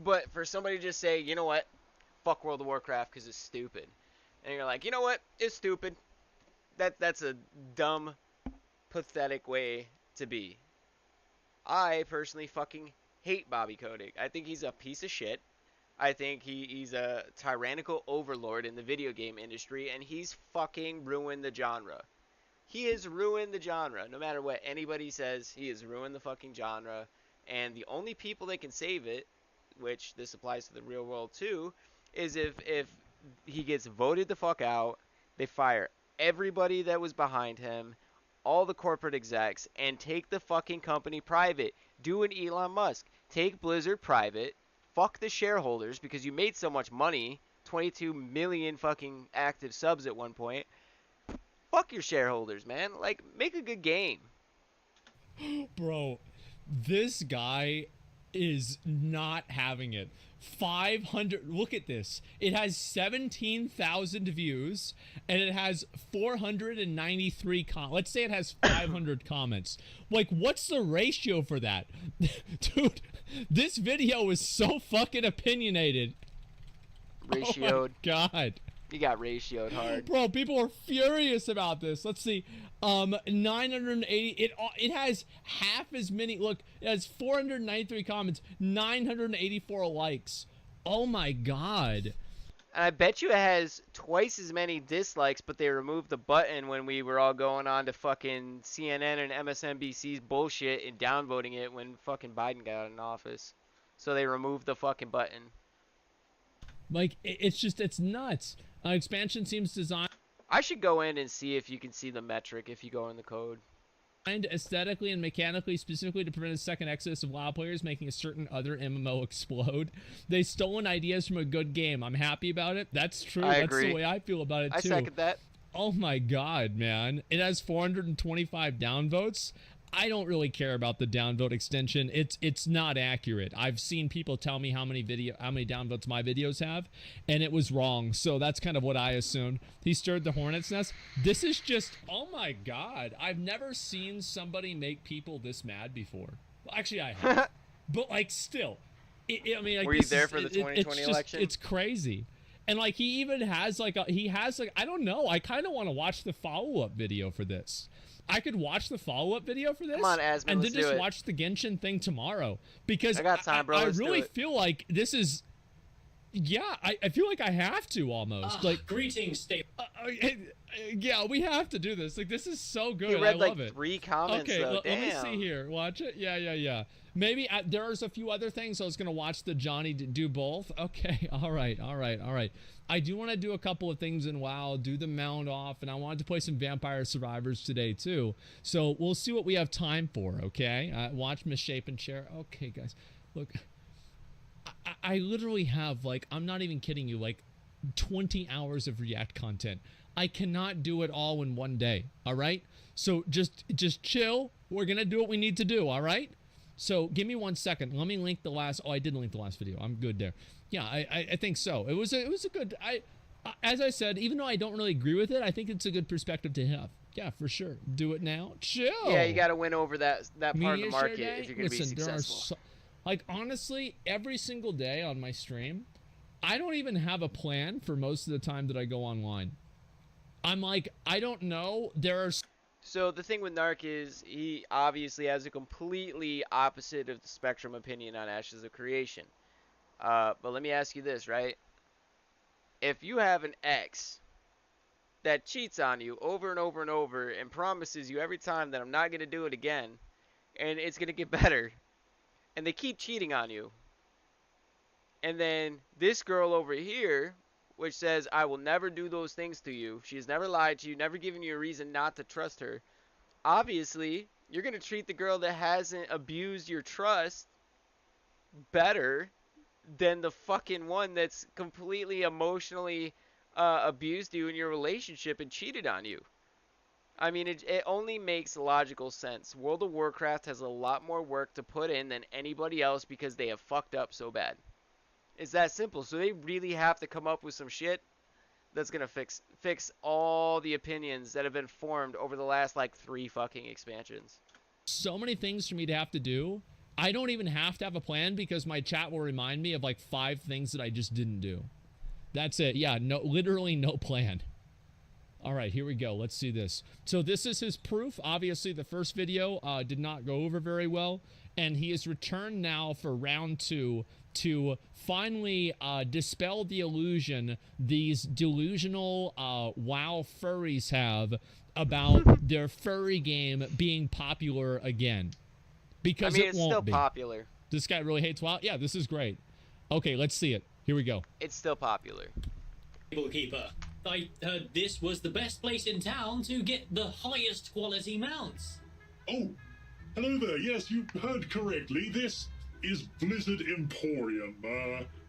But for somebody to just say, you know what? Fuck World of Warcraft because it's stupid. And you're like, you know what? It's stupid. That's a dumb, pathetic way to be. I personally fucking hate Bobby Kotick. I think he's a piece of shit. I think he's a tyrannical overlord in the video game industry, and he's fucking ruined the genre. He has ruined the genre. No matter what anybody says, he has ruined the fucking genre. And the only people that can save it, which this applies to the real world too, is if he gets voted the fuck out, they fire everybody that was behind him, all the corporate execs, and take the fucking company private. Do an Elon Musk. Take Blizzard private. Fuck the shareholders because you made so much money. 22 million fucking active subs at one point. Fuck your shareholders, man. Like, make a good game. Bro, this guy is not having it. 500, look at this. It has 17,000 views and it has 493 let's say it has 500 comments. Like, what's the ratio for that? Dude, this video is so fucking opinionated. Ratioed. Oh my god. You got ratioed hard. Bro, people are furious about this. Let's see. 980. It has half as many. Look, it has 493 comments, 984 likes. Oh my god. And I bet you it has twice as many dislikes, but they removed the button when we were all going on to fucking CNN and MSNBC's bullshit and downvoting it when fucking Biden got in office. So they removed the fucking button. Like, it's nuts. Expansion seems designed. I should go in and see if you can see the metric if you go in the code. aesthetically and mechanically, specifically to prevent a second exodus of WoW players making a certain other MMO explode. They stolen ideas from a good game. I'm happy about it. That's true. I That's agree. the way I feel about it, too. I second that. Oh my god, man. It has 425 downvotes. I don't really care about the downvote extension. It's not accurate. I've seen people tell me how many downvotes my videos have, and it was wrong. So that's kind of what I assumed. He stirred the hornet's nest. This is just, oh my god. I've never seen somebody make people this mad before. Well, actually, I have. But like, still, I mean, like, Were you there for the 2020 election? It's crazy. And like, he even has like I don't know. I kind of want to watch the follow-up video for this. I could watch the follow-up video for this. Come on, Asman, and let's then do just it. watch the Genshin thing tomorrow, because I got time, bro. I Let's do really it. feel like this is, yeah, I feel like I have to almost. Like, Greetings, Steve. yeah, we have to do this. Like, this is so good. You read I like love it. 3 comments, Okay, though. let me Damn. see here. Watch it. Yeah. Maybe there's a few other things. I was gonna watch the Johnny do both. Okay, all right. I do want to do a couple of things in WoW, do the mount off, and I wanted to play some Vampire Survivors today too. So we'll see what we have time for. Okay, watch Misshapen Chair. Okay, guys, look, I literally have, like, I'm not even kidding you, like 20 hours of React content. I cannot do it all in one day. All right, so just chill. We're gonna do what we need to do. All right. So give me 1 second. Let me link the last. Oh, I didn't link the last video. I'm good there. Yeah, I think so. It was a good. As I said, even though I don't really agree with it, I think it's a good perspective to have. Yeah, for sure. Do it now. Chill. Yeah, you got to win over that part of the Media share market day? if you're going to be Listen, there are successful. like, honestly, every single day on my stream, I don't even have a plan for most of the time that I go online. I'm like, I don't know. There are. So the thing with Narc is he obviously has a completely opposite of the spectrum opinion on Ashes of Creation. But let me ask you this, right? If you have an ex that cheats on you over and over and over and promises you every time that I'm not going to do it again and it's going to get better, and they keep cheating on you, and then this girl over here, which says, I will never do those things to you. She's never lied to you, never given you a reason not to trust her. Obviously, you're going to treat the girl that hasn't abused your trust better than the fucking one that's completely emotionally abused you in your relationship and cheated on you. I mean, it only makes logical sense. World of Warcraft has a lot more work to put in than anybody else because they have fucked up so bad. It's that simple. So they really have to come up with some shit that's gonna fix all the opinions that have been formed over the last like 3 fucking expansions. So many things for me to have to do. I don't even have to have a plan because my chat will remind me of like 5 things that I just didn't do. That's it. Yeah, no, literally no plan. All right, here we go. Let's see this. So this is his proof. Obviously, the first video did not go over very well, and he is returned now for round 2 to finally dispel the illusion these delusional WoW furries have about their furry game being popular again. Because I mean, it it's won't still be. popular. This guy really hates WoW? Yeah, this is great. Okay, let's see it. Here we go. It's still popular. Keeper. I heard this was the best place in town to get the highest quality mounts. Oh, hello there. Yes, you heard correctly. This is Blizzard Emporium.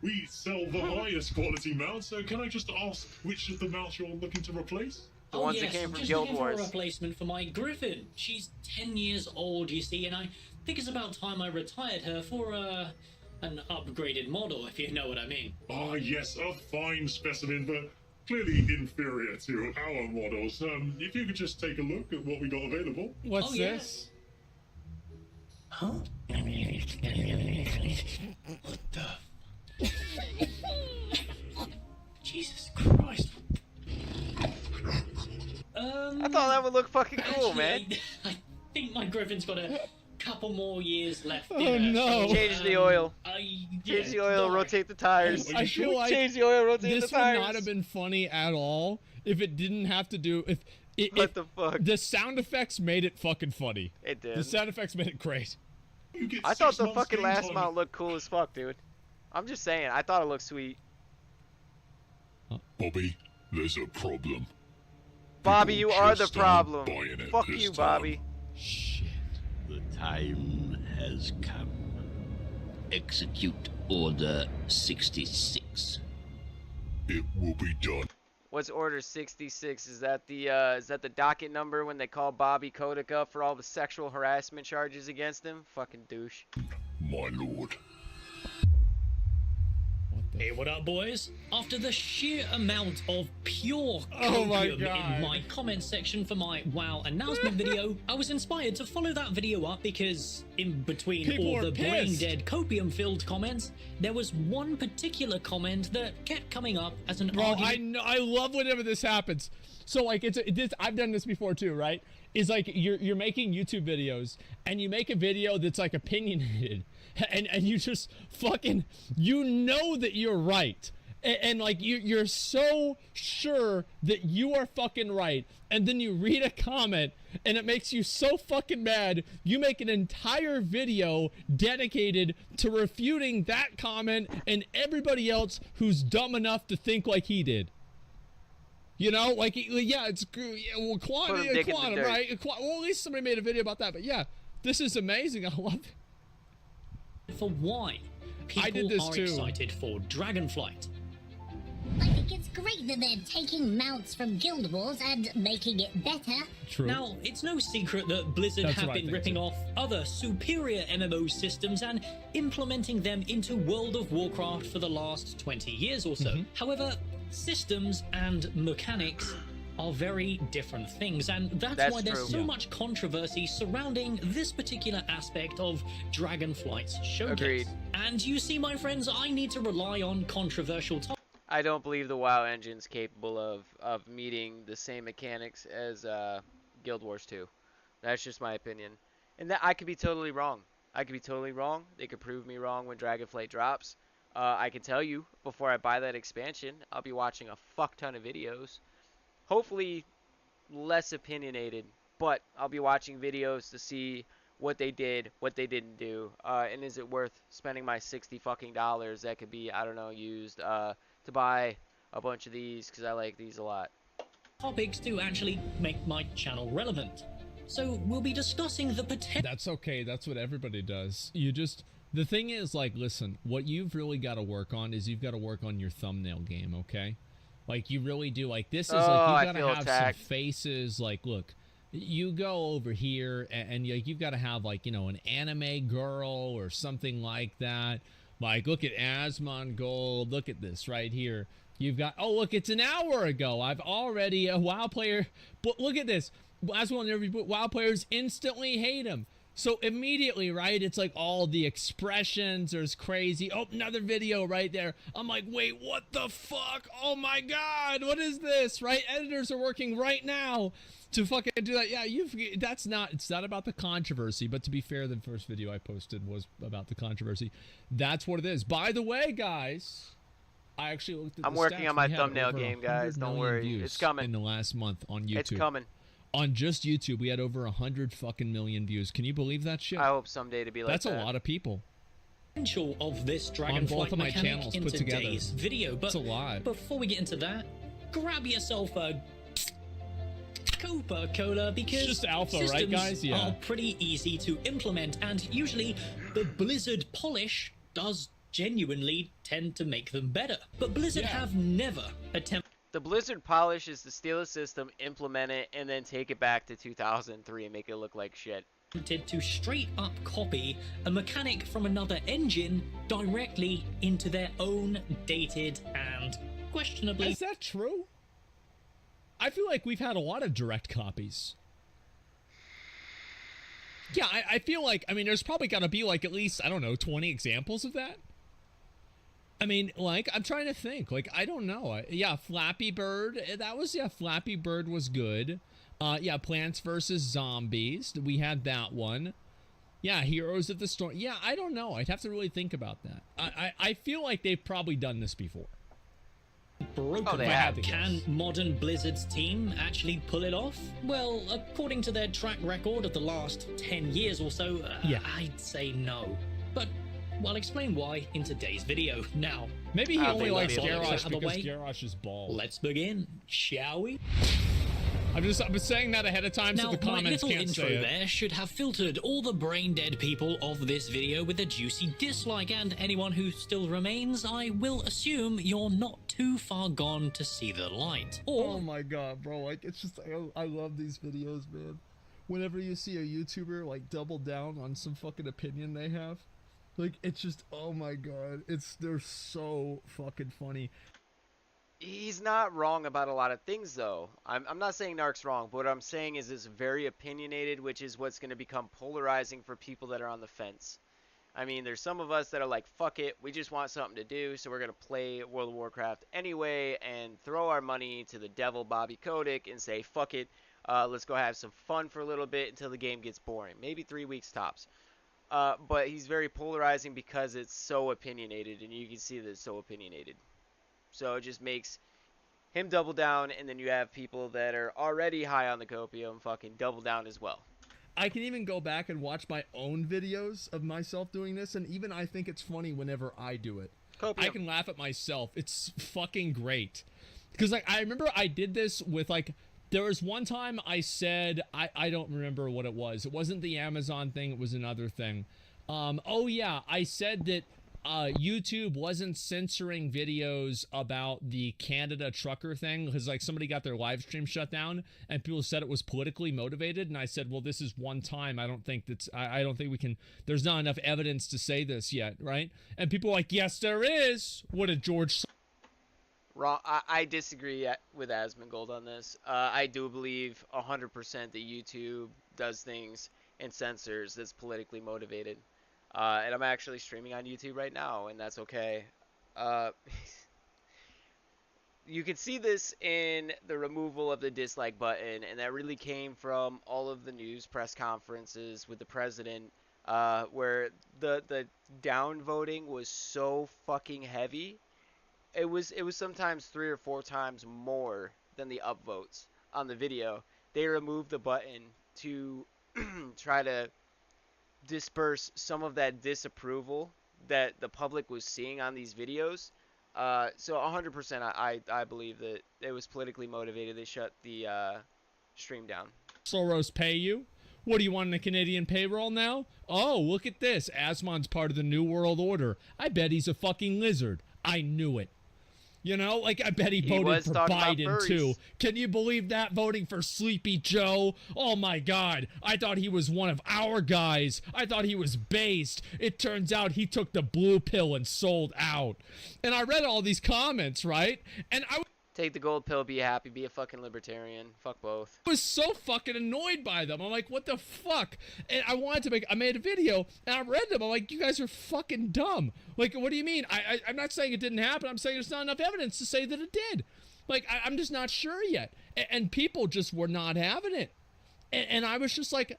We sell the highest quality mounts. So can I just ask which of the mounts you're looking to replace? The ones that yes, came I'm from just Guild looking for a Wars. replacement for my Griffin. She's 10 years old, you see, and I think it's about time I retired her for an upgraded model, if you know what I mean. Ah, yes, a fine specimen, but clearly inferior to our models. If you could just take a look at what we got available. What's Oh, yeah. this? Huh? What the? Jesus Christ. I thought that would look fucking cool, Actually, man. I think my Griffin's got a couple more years left. Oh, in her, no. so, Change the oil. Change Change the oil, rotate the tires. I feel like Change the oil, rotate this the would tires. not have been funny at all if it didn't have to do if What the fuck? the sound effects made it fucking funny. It did. The sound effects made it great. You get I thought 6 the months fucking game last time. mount looked cool as fuck, dude. I'm just saying. I thought it looked sweet. Bobby, there's a problem. Bobby, People you are the just aren't problem. buying it Fuck this you, time. Bobby. Shit. The time has come. Execute Order 66. It will be done. What's Order 66? Is that the docket number when they call Bobby Kotick up for all the sexual harassment charges against him? Fucking douche. My lord. Hey, what up, boys? After the sheer amount of pure Oh my copium God. in my comment section for my WoW announcement video, I was inspired to follow that video up because in between People all were the pissed. brain-dead copium-filled comments, there was one particular comment that kept coming up as an Bro, argument. I know, I love whenever this happens. So like I've done this before too, right? Is like you're making YouTube videos and you make a video that's like opinionated and you just fucking, you know that you're right. And like you're so sure that you are fucking right, and then you read a comment and it makes you so fucking mad, you make an entire video dedicated to refuting that comment and everybody else who's dumb enough to think like he did. You know, like, yeah, it's, well, Put 'em dick in the quantum, dirt. right? Well, at least somebody made a video about that, but yeah, this is amazing. I love it. For why people I did this are too. excited for Dragonflight. I think it's great that they're taking mounts from Guild Wars and making it better. True. Now, it's no secret that Blizzard That's have what I been think ripping too. off other superior MMO systems and implementing them into World of Warcraft for the last 20 years or so. Mm-hmm. However, systems and mechanics are very different things, and that's why there's true. so Yeah. much controversy surrounding this particular aspect of Dragonflight's showcase. Agreed. And you see, my friends, I need to rely on controversial topics. I don't believe the WoW engine's capable of meeting the same mechanics as Guild Wars 2. That's just my opinion. And that I could be totally wrong. I could be totally wrong. They could prove me wrong when Dragonflight drops. I can tell you, before I buy that expansion, I'll be watching a fuck ton of videos. Hopefully less opinionated, but I'll be watching videos to see what they did, what they didn't do, and is it worth spending my $60 fucking dollars that could be, I don't know, used to buy a bunch of these because I like these a lot. Topics to actually make my channel relevant. So we'll be discussing the potential. That's okay. That's what everybody does. The thing is, like, listen, what you've really got to work on is you've got to work on your thumbnail game, okay? Like, you really do. Like, this is Oh, like, I you got feel to have attacked. some faces. Like, look, you go over here and you've got to have, like, you know, an anime girl or something like that. Like, look at Asmongold. Look at this right here. You've got, oh, look, it's an hour ago. I've already, a WoW player, but look at this. Asmongold, every WoW players instantly hate him. So immediately, right, it's like all the expressions are crazy. Oh, another video right there. I'm like, wait, what the fuck? Oh my God, what is this, right? Editors are working right now to fucking do that. Yeah, it's not about the controversy, but to be fair, the first video I posted was about the controversy. That's what it is. By the way, guys, I actually looked at I'm the working stats. on my We had thumbnail over game, 100 guys. Don't million worry. views It's coming. in the last month on YouTube. It's coming. On just YouTube, we had over 100 fucking million views. Can you believe that shit? I hope someday to be like That's that. a lot of people. Potential of this both Dragonflight of my mechanic channels in put together. today's video. But That's a lot. before we get into that, grab yourself a Coca-Cola because It's just alpha, right, systems guys? Yeah. are pretty easy to implement, and usually the Blizzard polish does genuinely tend to make them better. But Blizzard Yeah. have never attempted The Blizzard polish is to steal a system, implement it, and then take it back to 2003 and make it look like shit. to straight up copy a mechanic from another engine directly into their own dated and questionably Is that true? I feel like we've had a lot of direct copies. Yeah, I feel like, I mean, there's probably got to be like at least, I don't know, 20 examples of that. I mean, like, I'm trying to think. Like, I don't know. Yeah, Flappy Bird. Flappy Bird was good. Yeah, Plants vs. Zombies. We had that one. Yeah, Heroes of the Storm. Yeah, I don't know. I'd have to really think about that. I feel like they've probably done this before. broken. Oh, they If I had have. to Can guess. modern Blizzard's team actually pull it off? Well, according to their track record of the last 10 years or so, Yeah. I'd say no. But I'll explain why in today's video. Now, Maybe he I only think likes they'll be able to Garrosh out of the because way. Garrosh is bald. let's begin, shall we? I'm saying that ahead of time so Now, the my comments little can't intro say it. there should have filtered all the brain-dead people of this video with a juicy dislike, and anyone who still remains, I will assume you're not too far gone to see the light. Or Oh my god, bro, like, it's just, I love these videos, man. Whenever you see a YouTuber, like, double down on some fucking opinion they have, like, it's just, oh my god, they're so fucking funny. He's not wrong about a lot of things, though. I'm not saying Narc's wrong, but what I'm saying is it's very opinionated, which is what's going to become polarizing for people that are on the fence. I mean, there's some of us that are like, fuck it, we just want something to do, so we're going to play World of Warcraft anyway and throw our money to the devil Bobby Kotick and say, fuck it, let's go have some fun for a little bit until the game gets boring. Maybe 3 weeks tops. But he's very polarizing because it's so opinionated, and you can see that it's so opinionated. So it just makes him double down, and then you have people that are already high on the copium fucking double down as well. I can even go back and watch my own videos of myself doing this, and even I think it's funny whenever I do it. Copium. I can laugh at myself. It's fucking great. Because, like, I remember I did this with, like, there was one time I said, I don't remember what it was. It wasn't the Amazon thing. It was another thing. Oh, yeah. I said that YouTube wasn't censoring videos about the Canada trucker thing because, like, somebody got their live stream shut down and people said it was politically motivated. And I said, well, this is one time. I don't think we can, there's not enough evidence to say this yet, right? And people were like, yes, there is. What did George Wrong. I disagree with Asmongold on this. I do believe 100% that YouTube does things and censors that's politically motivated. And I'm actually streaming on YouTube right now, and that's okay. You can see this in the removal of the dislike button, and that really came from all of the news press conferences with the president, where the down voting was so fucking heavy. It was sometimes 3 or 4 times more than the upvotes on the video. They removed the button to try to disperse some of that disapproval that the public was seeing on these videos. So 100% I believe that it was politically motivated. They shut the stream down. Soros pay you? What do you want in a Canadian payroll now? Oh, look at this. Asmon's part of the New World Order. I bet he's a fucking lizard. I knew it. You know, like, I bet he voted for Biden, too. Can you believe that? Voting for Sleepy Joe? Oh, my God. I thought he was one of our guys. I thought he was based. It turns out he took the blue pill and sold out. And I read all these comments, right? And I Take the gold pill, be happy, be a fucking libertarian. Fuck both. was so fucking annoyed by them. I'm like, what the fuck? And I made a video, and I read them. I'm like, you guys are fucking dumb. Like, what do you mean? I'm not saying it didn't happen. I'm saying there's not enough evidence to say that it did. Like, I'm just not sure yet. And people just were not having it. And I was just like,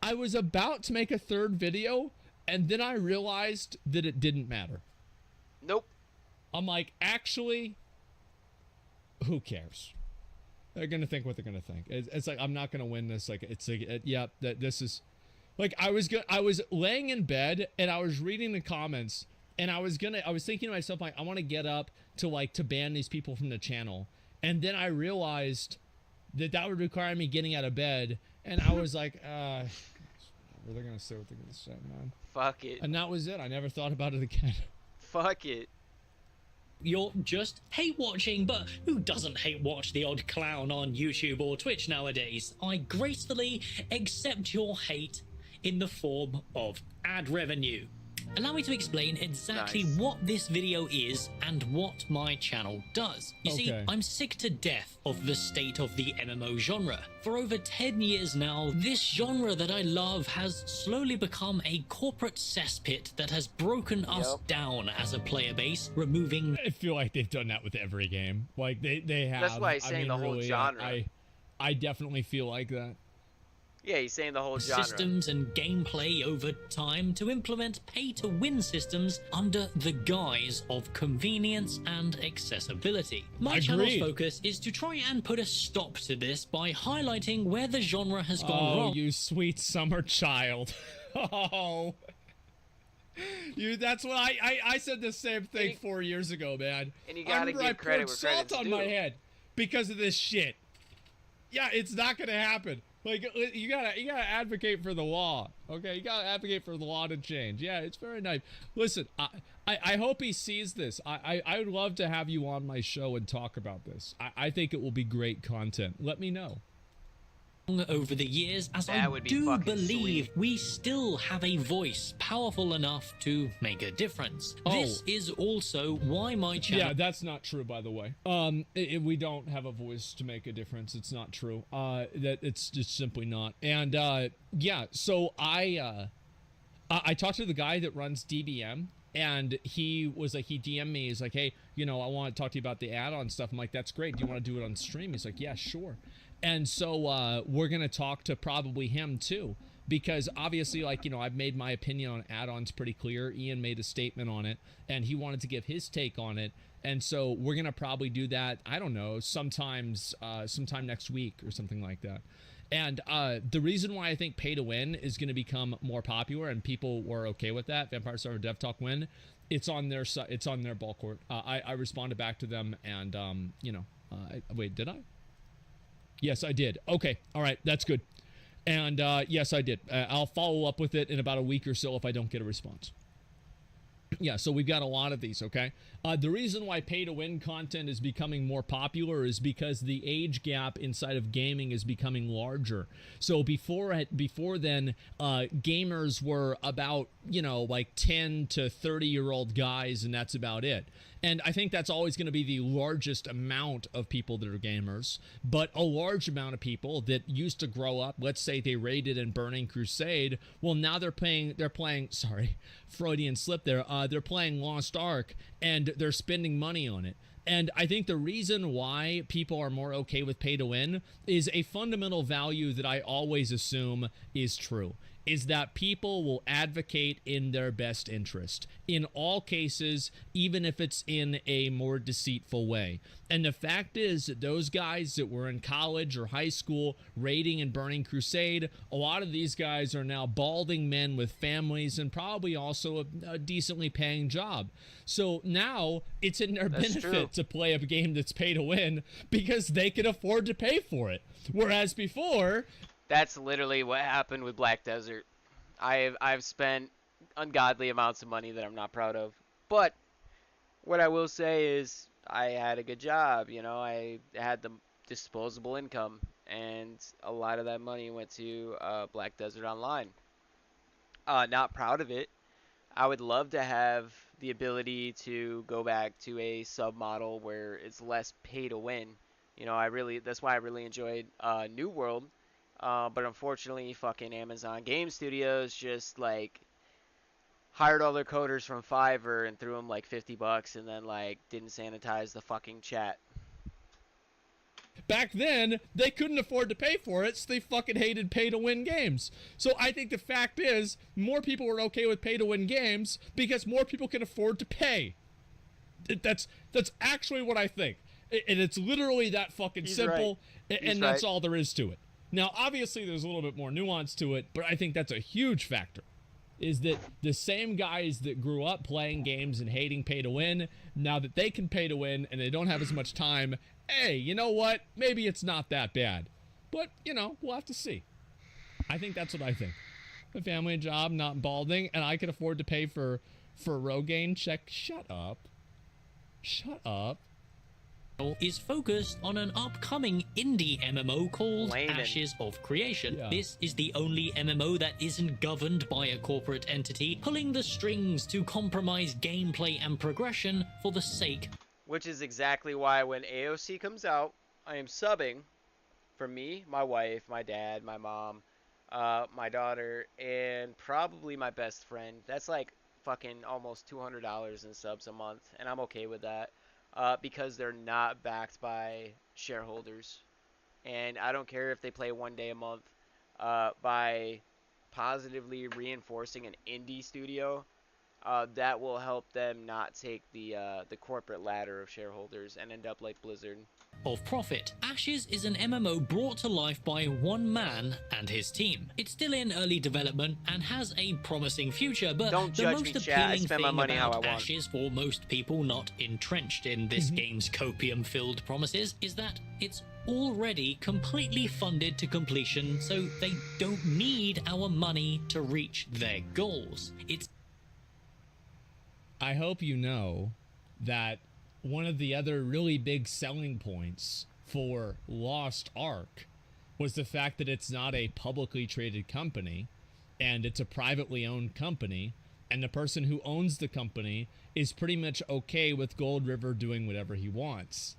I was about to make a third video, and then I realized that it didn't matter. Nope. I'm like, actually, who cares? They're gonna think what they're gonna think. It's like, I'm not gonna win this. Like, it's like, yeah, that this is, like, I was laying in bed and I was reading the comments and I was thinking to myself, like, I want to get up to ban these people from the channel, and then I realized that would require me getting out of bed, and I was like, they're gonna say what they're gonna say, man. Fuck it. And that was it. I never thought about it again. Fuck it. you're just hate watching, but who doesn't hate watch the odd clown on YouTube or Twitch nowadays? I gracefully accept your hate in the form of ad revenue. Allow me to explain exactly what this video is and what my channel does. You see, I'm sick to death of the state of the MMO genre. For over 10 years now, this genre that I love has slowly become a corporate cesspit that has broken us down as a player base, removing... I feel like they've done that with every game. Like, they have. That's why he's saying the whole genre. I definitely feel like that. Yeah, he's saying the whole genre. Systems and gameplay over time to implement pay-to-win systems under the guise of convenience and accessibility. My channel's focus is to try and put a stop to this by highlighting where the genre has gone wrong. Oh, you sweet summer child. Oh. That's what I said the same thing 4 years ago, man. And you gotta give credit where credit's due. I poured salt on my head because of this shit. Yeah, it's not gonna happen. Like, you gotta advocate for the law, okay? You gotta advocate for the law to change. Yeah, it's very nice. Listen, I hope he sees this. I would love to have you on my show and talk about this. I think it will be great content. Let me know. Over the years, as That I would be do fucking believe sweet. we still have a voice powerful enough to make a difference. Oh. This is also why my channel... Yeah, that's not true, by the way. We don't have a voice to make a difference. It's not true. That it's just simply not. And yeah, so I talked to the guy that runs DBM, and he was like, he DM'd me. He's like, hey, you know, I want to talk to you about the add-on stuff. I'm like, that's great. Do you want to do it on stream? He's like, yeah, sure. And so we're going to talk to probably him too, because obviously, like, you know, I've made my opinion on add-ons pretty clear. Ian made a statement on it, and he wanted to give his take on it. And so we're going to probably do that, I don't know, sometime next week or something like that. And the reason why I think pay to win is going to become more popular and people were okay with that, Vampire Server Dev Talk win, it's on their ball court. I responded back to them, and you know, wait, did I? Yes, I did. Okay, all right, that's good. And yes, I did. I'll follow up with it in about a week or so if I don't get a response. Yeah, so we've got a lot of these, okay? The reason why pay-to-win content is becoming more popular is because the age gap inside of gaming is becoming larger. So before then, gamers were about, you know, like 10 to 30-year-old guys, and that's about it. And I think that's always going to be the largest amount of people that are gamers. But a large amount of people that used to grow up, let's say they raided in Burning Crusade, well, now they're playing, sorry, Freudian slip there, they're playing Lost Ark, and they're spending money on it. And I think the reason why people are more okay with pay to win is a fundamental value that I always assume is true, is that people will advocate in their best interest in all cases, even if it's in a more deceitful way. And the fact is that those guys that were in college or high school raiding and Burning Crusade, a lot of these guys are now balding men with families and probably also a decently paying job. So now it's in their benefit to play a game that's pay to win because they can afford to pay for it. Whereas before... That's literally what happened with Black Desert. I've spent ungodly amounts of money that I'm not proud of. But what I will say is I had a good job, you know, I had the disposable income, and a lot of that money went to Black Desert Online. Not proud of it. I would love to have the ability to go back to a sub model where it's less pay to win. You know, that's why I really enjoyed New World. But unfortunately, fucking Amazon Game Studios just, like, hired all their coders from Fiverr and threw them, like, $50 and then, like, didn't sanitize the fucking chat. Back then, they couldn't afford to pay for it, so they fucking hated pay-to-win games. So I think the fact is, more people were okay with pay-to-win games because more people can afford to pay. That's actually what I think. And it's literally that fucking simple, right. And that's all there is to it. Now, obviously, there's a little bit more nuance to it, but I think that's a huge factor, is that the same guys that grew up playing games and hating pay to win, now that they can pay to win and they don't have as much time, hey, you know what? Maybe it's not that bad. But, you know, we'll have to see. I think that's what I think. A family, a job, not balding, and I can afford to pay for Rogaine. Check. Shut up. Shut up. Is focused on an upcoming indie MMO called Layman. Ashes of Creation. Yeah. This is the only MMO that isn't governed by a corporate entity, pulling the strings to compromise gameplay and progression for the sake. Which is exactly why when AOC comes out, I am subbing for me, my wife, my dad, my mom, my daughter, and probably my best friend. That's like fucking almost $200 in subs a month, and I'm okay with that. Because they're not backed by shareholders. And I don't care if they play one day a month. By positively reinforcing an indie studio, that will help them not take the corporate ladder of shareholders and end up like Blizzard. Of profit. Ashes is an MMO brought to life by one man and his team. It's still in early development and has a promising future, but Don't the judge most me, chat. I appealing spend my thing money how about I want. Ashes for most people not entrenched in this game's copium-filled promises is that it's already completely funded to completion, so they don't need our money to reach their goals. I hope you know that one of the other really big selling points for Lost Ark was the fact that it's not a publicly traded company and it's a privately owned company, and the person who owns the company is pretty much okay with Gold River doing whatever he wants.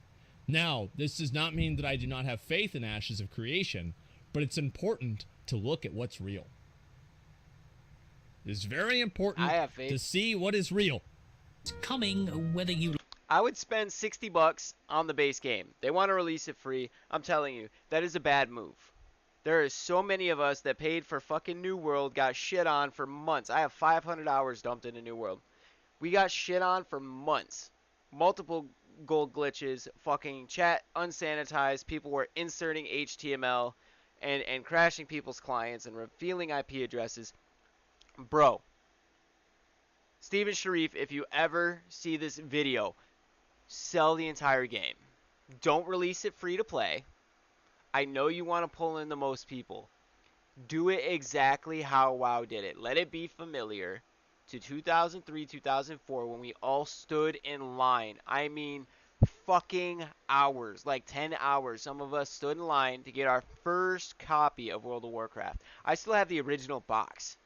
Now, this does not mean that I do not have faith in Ashes of Creation, but it's important to look at what's real. It's very important to see what is real. It's coming whether you... I would spend $60 on the base game. They want to release it free. I'm telling you, that is a bad move. There are so many of us that paid for fucking New World, got shit on for months. I have 500 hours dumped into New World. We got shit on for months. Multiple gold glitches, fucking chat unsanitized. People were inserting HTML and crashing people's clients and revealing IP addresses. Bro, Steven Sharif, if you ever see this video, sell the entire game. Don't release it free to play. I know you want to pull in the most people. Do it exactly how WoW did it. Let it be familiar to 2003, 2004 when we all stood in line. I mean, fucking hours, like 10 hours. Some of us stood in line to get our first copy of World of Warcraft. I still have the original box.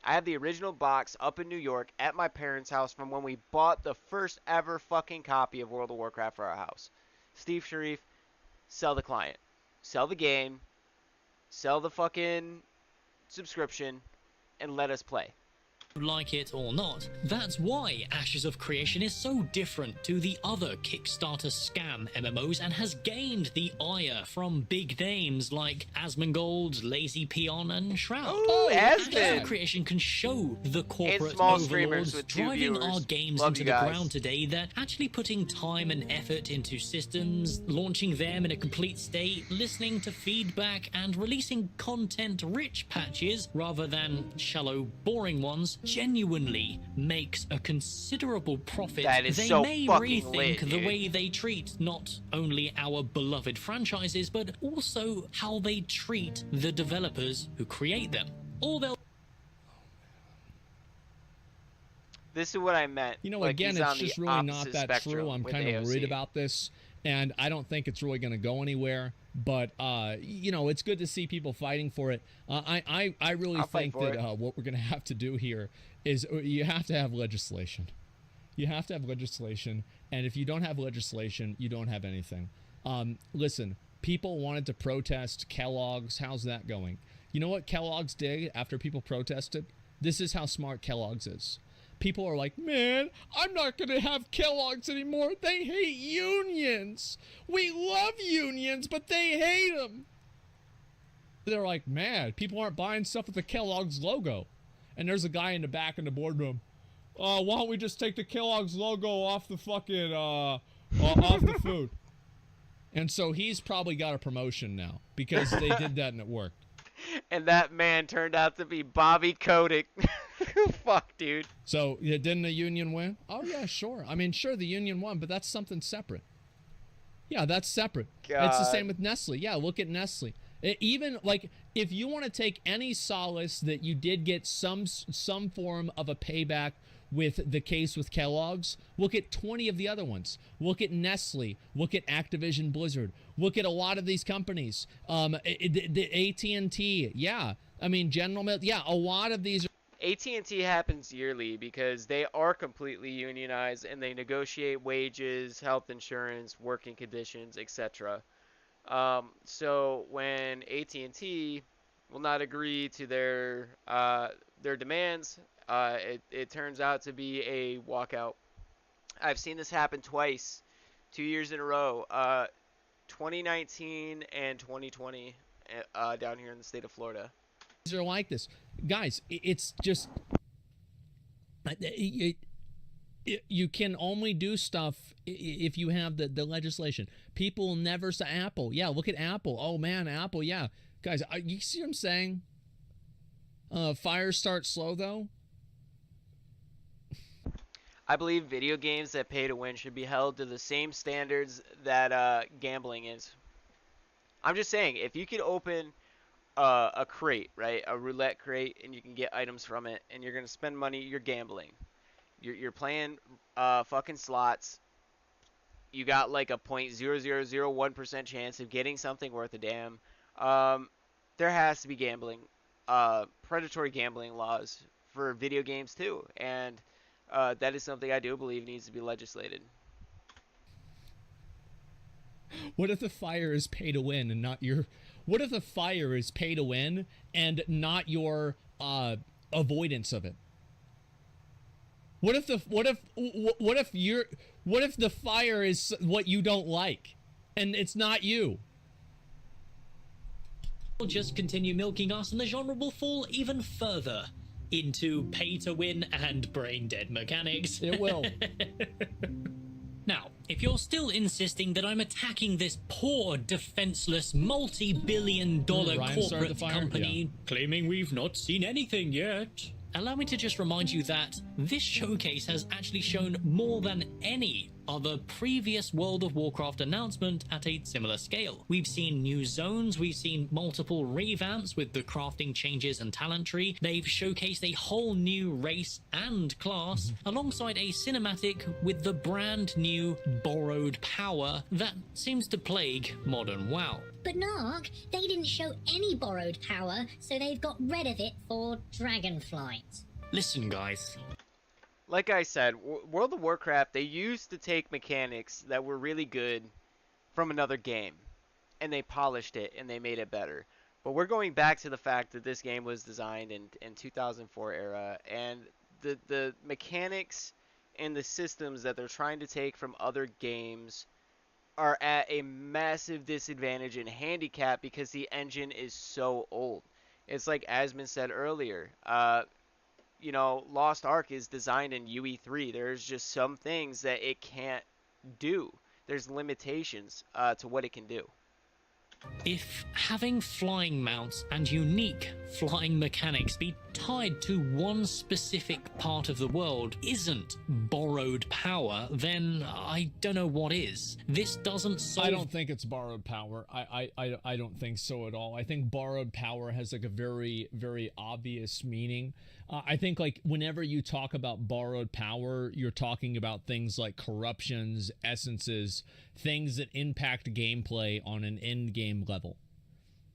I have the original box up in New York at my parents' house from when we bought the first ever fucking copy of World of Warcraft for our house. Steve Sharif, sell the client. Sell the game. Sell the fucking subscription. And let us play. Like it or not, that's why Ashes of Creation is so different to the other Kickstarter scam MMOs and has gained the ire from big names like Asmongold, Lazy Peon, and Shroud. Ooh, Ashes Asmon! of Creation can show the corporate small streamers overlords with 2 driving viewers. our games Love into you the guys. ground today that actually putting time and effort into systems, launching them in a complete state, listening to feedback, and releasing content-rich patches rather than shallow, boring ones genuinely makes a considerable profit. That is they so may fucking rethink lit, the dude. way they treat not only our beloved franchises, but also how they treat the developers who create them. All they'll... This is what I meant. You know, Like, again, he's it's on the just really not opposite that spectrum true. I'm with kind of worried AOC. about this, and I don't think it's really going to go anywhere. But you know, it's good to see people fighting for it. I really I'll fight think for that it. what we're going to have to do here is you have to have legislation. You have to have legislation, and if you don't have legislation, you don't have anything. Listen, people wanted to protest Kellogg's. How's that going? You know what Kellogg's did after people protested? This is how smart Kellogg's is. People are like, man, I'm not going to have Kellogg's anymore. They hate unions. We love unions, but they hate them. They're like, man, people aren't buying stuff with the Kellogg's logo. And there's a guy in the back in the boardroom. Why don't we just take the Kellogg's logo off the fucking, off the food? And so he's probably got a promotion now because they did that and it worked. And that man turned out to be Bobby Kotick. Fuck, dude. So, yeah, didn't the union win? Oh, yeah, sure. I mean, sure, the union won, but that's something separate. Yeah, that's separate. It's the same with Nestle. Yeah, look at Nestle. Even, like, if you want to take any solace that you did get some form of a payback with the case with Kellogg's, look at 20 of the other ones. Look at Nestle. Look at Activision Blizzard. Look at a lot of these companies. The AT&T, yeah. I mean, General Mills, yeah, a lot of these. AT&T happens yearly because they are completely unionized and they negotiate wages, health insurance, working conditions, etc. So when AT&T will not agree to their demands, it turns out to be a walkout. I've seen this happen twice, 2 years in a row, 2019 and 2020, down here in the state of Florida. Are like this, guys. It's just you can only do stuff if you have the legislation. People will never say Apple. Yeah, look at Apple. Oh man, Apple. Yeah, guys, you see what I'm saying? Fires start slow though. I believe video games that pay to win should be held to the same standards that gambling is. I'm just saying, if you could open a crate, right, a roulette crate, and you can get items from it, and you're gonna spend money, you're gambling. You're playing fucking slots. You got like a 0.0001% chance of getting something worth a damn. Um, there has to be gambling, predatory gambling laws for video games too, and that is something I do believe needs to be legislated. What if the fire is pay to win and not your? What if the fire is pay to win and not your avoidance of it? What if the fire is what you don't like, and it's not you? We'll just continue milking us, and the genre will fall even further into pay-to-win and brain-dead mechanics. It will. Now, if you're still insisting that I'm attacking this poor, defenseless, multi-billion-dollar corporate company, claiming we've not seen anything yet, allow me to just remind you that this showcase has actually shown more than any other previous World of Warcraft announcement at a similar scale. We've seen new zones, we've seen multiple revamps with the crafting changes and talent tree, they've showcased a whole new race and class, alongside a cinematic with the brand new borrowed power that seems to plague modern WoW. But Nark, they didn't show any borrowed power, so they've got rid of it for Dragonflight. Listen, guys. Like I said, World of Warcraft, they used to take mechanics that were really good from another game, and they polished it and they made it better. But we're going back to the fact that this game was designed in 2004 era, and the mechanics and the systems that they're trying to take from other games are at a massive disadvantage and handicap because the engine is so old. It's like Asmund said earlier, you know, Lost Ark is designed in UE3. There's just some things that it can't do. There's limitations to what it can do. If having flying mounts and unique flying mechanics be tied to one specific part of the world isn't borrowed power, then I don't know what is. This doesn't solve... I don't think it's borrowed power. I don't think so at all. I think borrowed power has like a very, very obvious meaning. I think like whenever you talk about borrowed power, you're talking about things like corruptions, essences, things that impact gameplay on an end game level.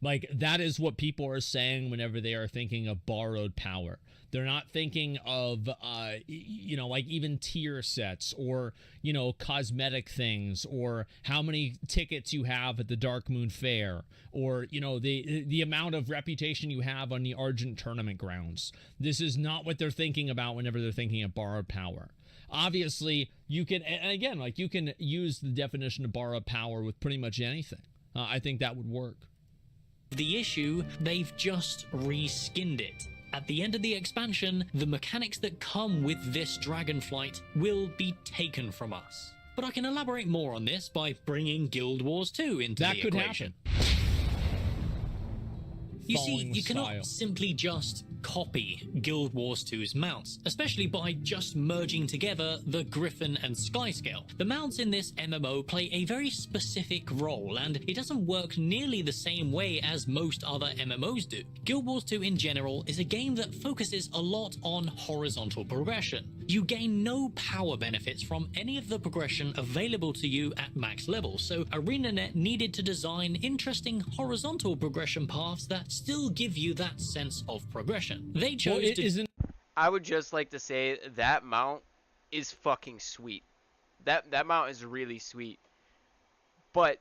Like that is what people are saying whenever they are thinking of borrowed power. They're not thinking of, you know, like even tier sets or, you know, cosmetic things or how many tickets you have at the Dark Moon Fair or, you know, the amount of reputation you have on the Argent tournament grounds. This is not what they're thinking about whenever they're thinking of borrowed power. Obviously, you can, and again, like you can use the definition of borrowed power with pretty much anything. I think that would work. The issue, they've just reskinned it. At the end of the expansion, the mechanics that come with this Dragonflight will be taken from us. But I can elaborate more on this by bringing Guild Wars 2 into the equation. Happen. You see, you cannot simply just copy Guild Wars 2's mounts, especially by just merging together the Griffin and Skyscale. The mounts in this MMO play a very specific role, and it doesn't work nearly the same way as most other MMOs do. Guild Wars 2 in general is a game that focuses a lot on horizontal progression. You gain no power benefits from any of the progression available to you at max level, so ArenaNet needed to design interesting horizontal progression paths that still give you that sense of progression. They chose I would just like to say that mount is fucking sweet. That mount is really sweet. But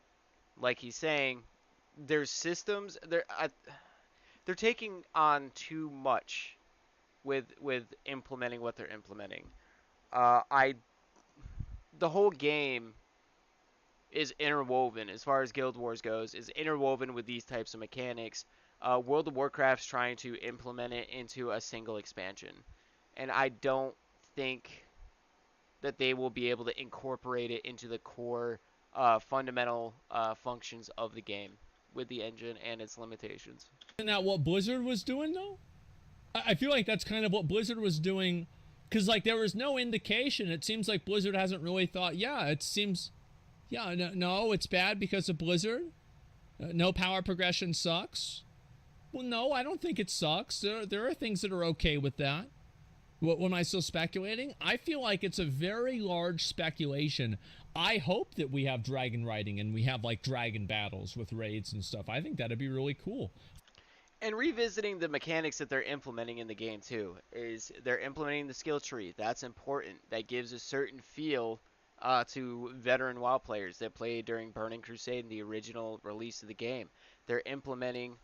like he's saying, there's systems they're taking on too much with implementing what they're implementing. The whole game is interwoven, as far as Guild Wars goes, is interwoven with these types of mechanics. World of Warcraft's trying to implement it into a single expansion. And I don't think that they will be able to incorporate it into the core fundamental functions of the game with the engine and its limitations. Isn't that what Blizzard was doing, though? I feel like that's kind of what Blizzard was doing, because like there was no indication. It seems like Blizzard hasn't really thought, yeah, it seems, yeah, no, it's bad because of Blizzard. No power progression sucks. Well, no, I don't think it sucks. There are things that are okay with that. What am I still speculating? I feel like it's a very large speculation. I hope that we have dragon riding and we have like dragon battles with raids and stuff. I think that'd be really cool. And revisiting the mechanics that they're implementing in the game too, is they're implementing the skill tree. That's important. That gives a certain feel to veteran WoW players that played during Burning Crusade and the original release of the game. They're implementing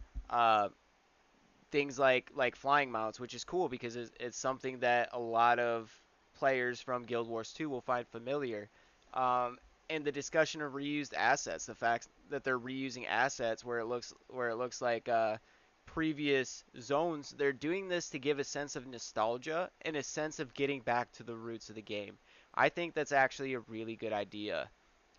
things like flying mounts, which is cool because it's something that a lot of players from Guild Wars 2 will find familiar. And the discussion of reused assets, the fact that they're reusing assets where it looks like previous zones, they're doing this to give a sense of nostalgia and a sense of getting back to the roots of the game. I think that's actually a really good idea.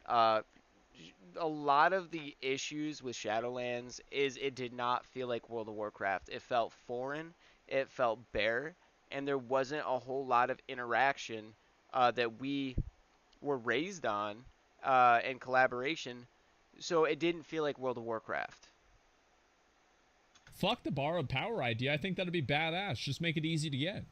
A lot of the issues with Shadowlands is it did not feel like World of Warcraft. It felt foreign, it felt bare, and there wasn't a whole lot of interaction that we were raised on and collaboration, so it didn't feel like World of Warcraft. Fuck the borrowed power idea. I think that'd be badass. Just make it easy to get.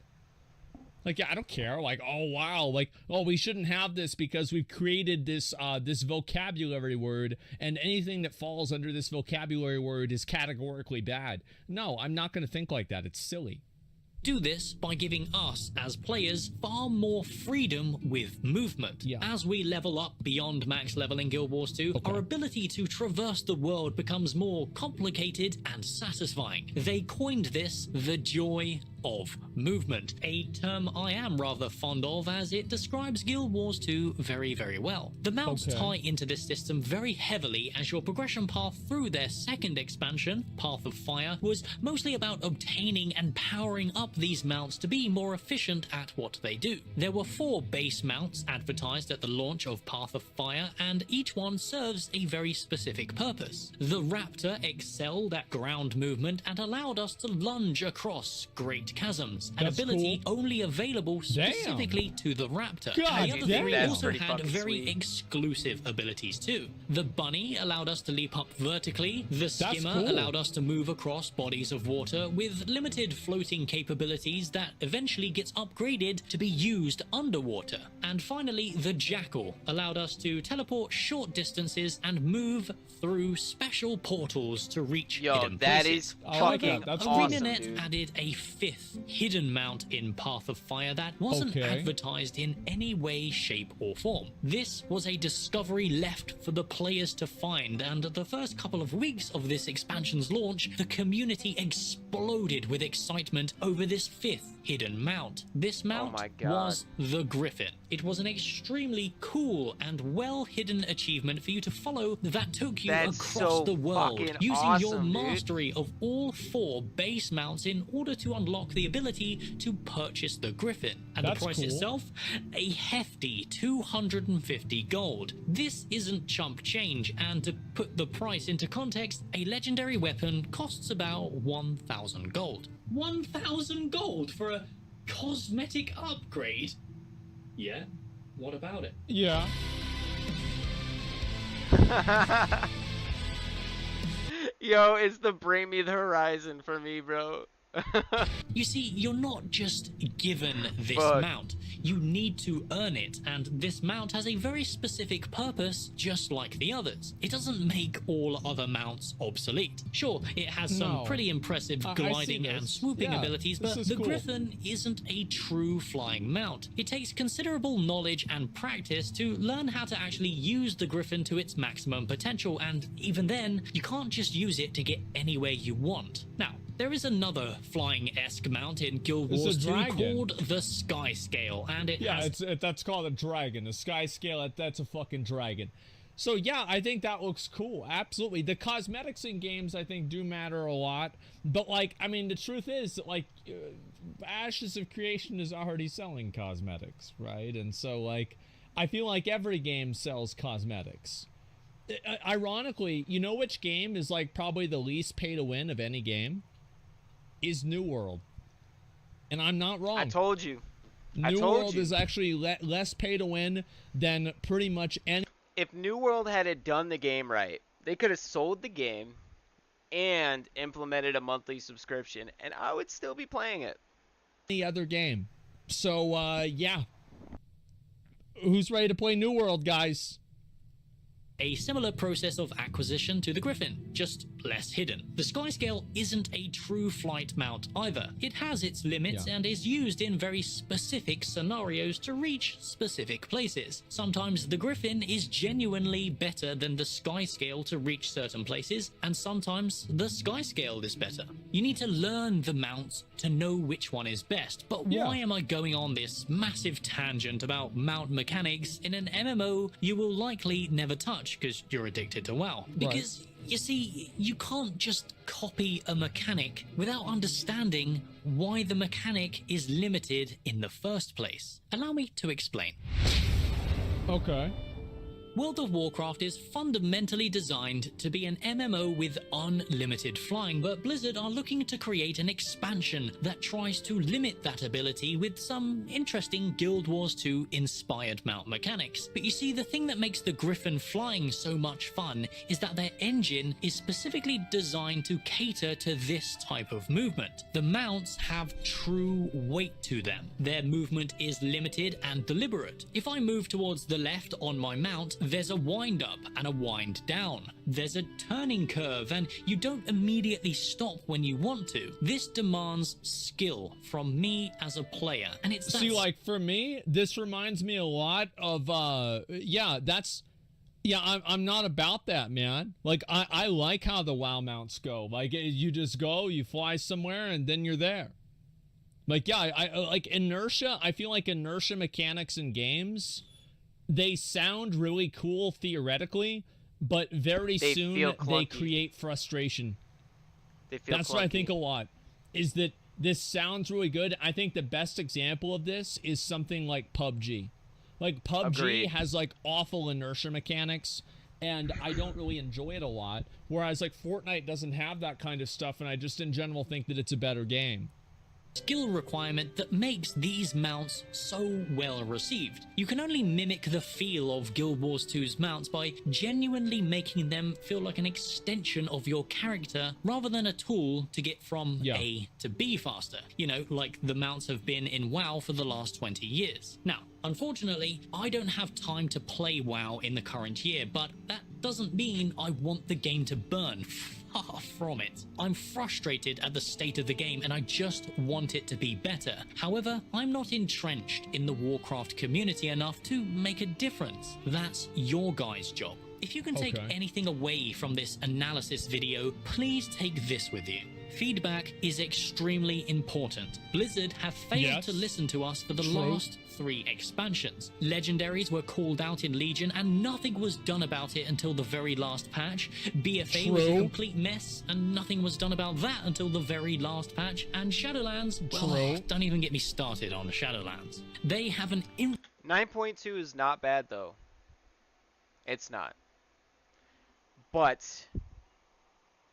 Like, yeah, I don't care. Like, oh, wow. Like, oh, we shouldn't have this because we've created this this vocabulary word, and anything that falls under this vocabulary word is categorically bad. No, I'm not going to think like that. It's silly. Do this by giving us, as players, far more freedom with movement. Yeah. As we level up beyond max level in Guild Wars 2, our ability to traverse the world becomes more complicated and satisfying. They coined this the joy of movement, a term I am rather fond of as it describes Guild Wars 2 very, very well. The mounts tie into this system very heavily as your progression path through their second expansion, Path of Fire, was mostly about obtaining and powering up these mounts to be more efficient at what they do. There were 4 base mounts advertised at the launch of Path of Fire, and each one serves a very specific purpose. The Raptor excelled at ground movement and allowed us to lunge across great chasms, an ability only available specifically to the Raptor. The other 3 also had very exclusive abilities too. The Bunny allowed us to leap up vertically, the Skimmer allowed us to move across bodies of water with limited floating capabilities that eventually gets upgraded to be used underwater. And finally, the Jackal allowed us to teleport short distances and move through special portals to reach hidden that places. is fucking awesome, ArenaNet dude. added a 5th hidden mount in Path of Fire that wasn't advertised in any way, shape, or form. This was a discovery left for the players to find, and the first couple of weeks of this expansion's launch, the community exploded with excitement over this 5th hidden mount. This mount was the Griffin. It was an extremely cool and well-hidden achievement for you to follow that took you across the world, using your mastery of all 4 base mounts in order to unlock the ability to purchase the Griffin. And the price itself? A hefty 250 gold. This isn't chump change, and to put the price into context, a legendary weapon costs about 1,000 gold. 1,000 gold for a cosmetic upgrade? Yeah, what about it? Yeah. Yo, it's the Bring Me the Horizon for me, bro. You see, you're not just given this mount. You need to earn it, and this mount has a very specific purpose, just like the others. It doesn't make all other mounts obsolete. Sure, it has some pretty impressive gliding and swooping abilities, but the Griffin isn't a true flying mount. It takes considerable knowledge and practice to learn how to actually use the Griffin to its maximum potential, and even then, you can't just use it to get anywhere you want. Now, there is another flying-esque mount in Guild Wars 2 called the Sky Scale, and it has... that's called a dragon. The Sky Scale, that's a fucking dragon. So yeah, I think that looks cool. Absolutely. The cosmetics in games, I think, do matter a lot. But, like, I mean, the truth is, like, Ashes of Creation is already selling cosmetics, right? And so, like, I feel like every game sells cosmetics. Ironically, you know which game is, like, probably the least pay-to-win of any game? Is New World. And I'm not wrong. I told you. New World is actually less pay to win than pretty much any. If New World had done the game right, They could have sold the game and implemented a monthly subscription, and I would still be playing it. The other game. So, yeah. Who's ready to play New World, guys? A similar process of acquisition to the Griffin, just less hidden. The Skyscale isn't a true flight mount either. It has its limits and is used in very specific scenarios to reach specific places. Sometimes the Griffin is genuinely better than the Skyscale to reach certain places, and sometimes the Skyscale is better. You need to learn the mount to know which one is best, but why am I going on this massive tangent about mount mechanics in an MMO you will likely never touch because you're addicted to WoW? Because you see, you can't just copy a mechanic without understanding why the mechanic is limited in the first place. Allow me to explain. Okay. World of Warcraft is fundamentally designed to be an MMO with unlimited flying, but Blizzard are looking to create an expansion that tries to limit that ability with some interesting Guild Wars 2 inspired mount mechanics. But you see, the thing that makes the Griffin flying so much fun is that their engine is specifically designed to cater to this type of movement. The mounts have true weight to them. Their movement is limited and deliberate. If I move towards the left on my mount, there's a wind up and a wind down. There's a turning curve, and you don't immediately stop when you want to. This demands skill from me as a player, and it's See, like, for me, this reminds me a lot of, I'm not about that, man. Like, I like how the WoW mounts go. Like, you just go, you fly somewhere, and then you're there. Like, yeah, I like inertia. I feel like inertia mechanics in games, they sound really cool theoretically, but very soon they create frustration. That's what I think a lot, is that this sounds really good. I think the best example of this is something like PUBG. Like, PUBG has, like, awful inertia mechanics, and I don't really enjoy it a lot, whereas, like, Fortnite doesn't have that kind of stuff, and I just in general think that it's a better game. Skill requirement that makes these mounts so well received. You can only mimic the feel of Guild Wars 2's mounts by genuinely making them feel like an extension of your character rather than a tool to get from A to B faster. You know, like the mounts have been in WoW for the last 20 years. Now, unfortunately, I don't have time to play WoW in the current year, but that doesn't mean I want the game to burn. Far from it. I'm frustrated at the state of the game and I just want it to be better. However, I'm not entrenched in the Warcraft community enough to make a difference. That's your guys' job. If you can take anything away from this analysis video, please take this with you. Feedback is extremely important. Blizzard have failed to listen to us for the last 3 expansions. Legendaries were called out in Legion and nothing was done about it until the very last patch. BFA was a complete mess and nothing was done about that until the very last patch. And Shadowlands, well, don't even get me started on Shadowlands. They have an 9.2 is not bad though. It's not. But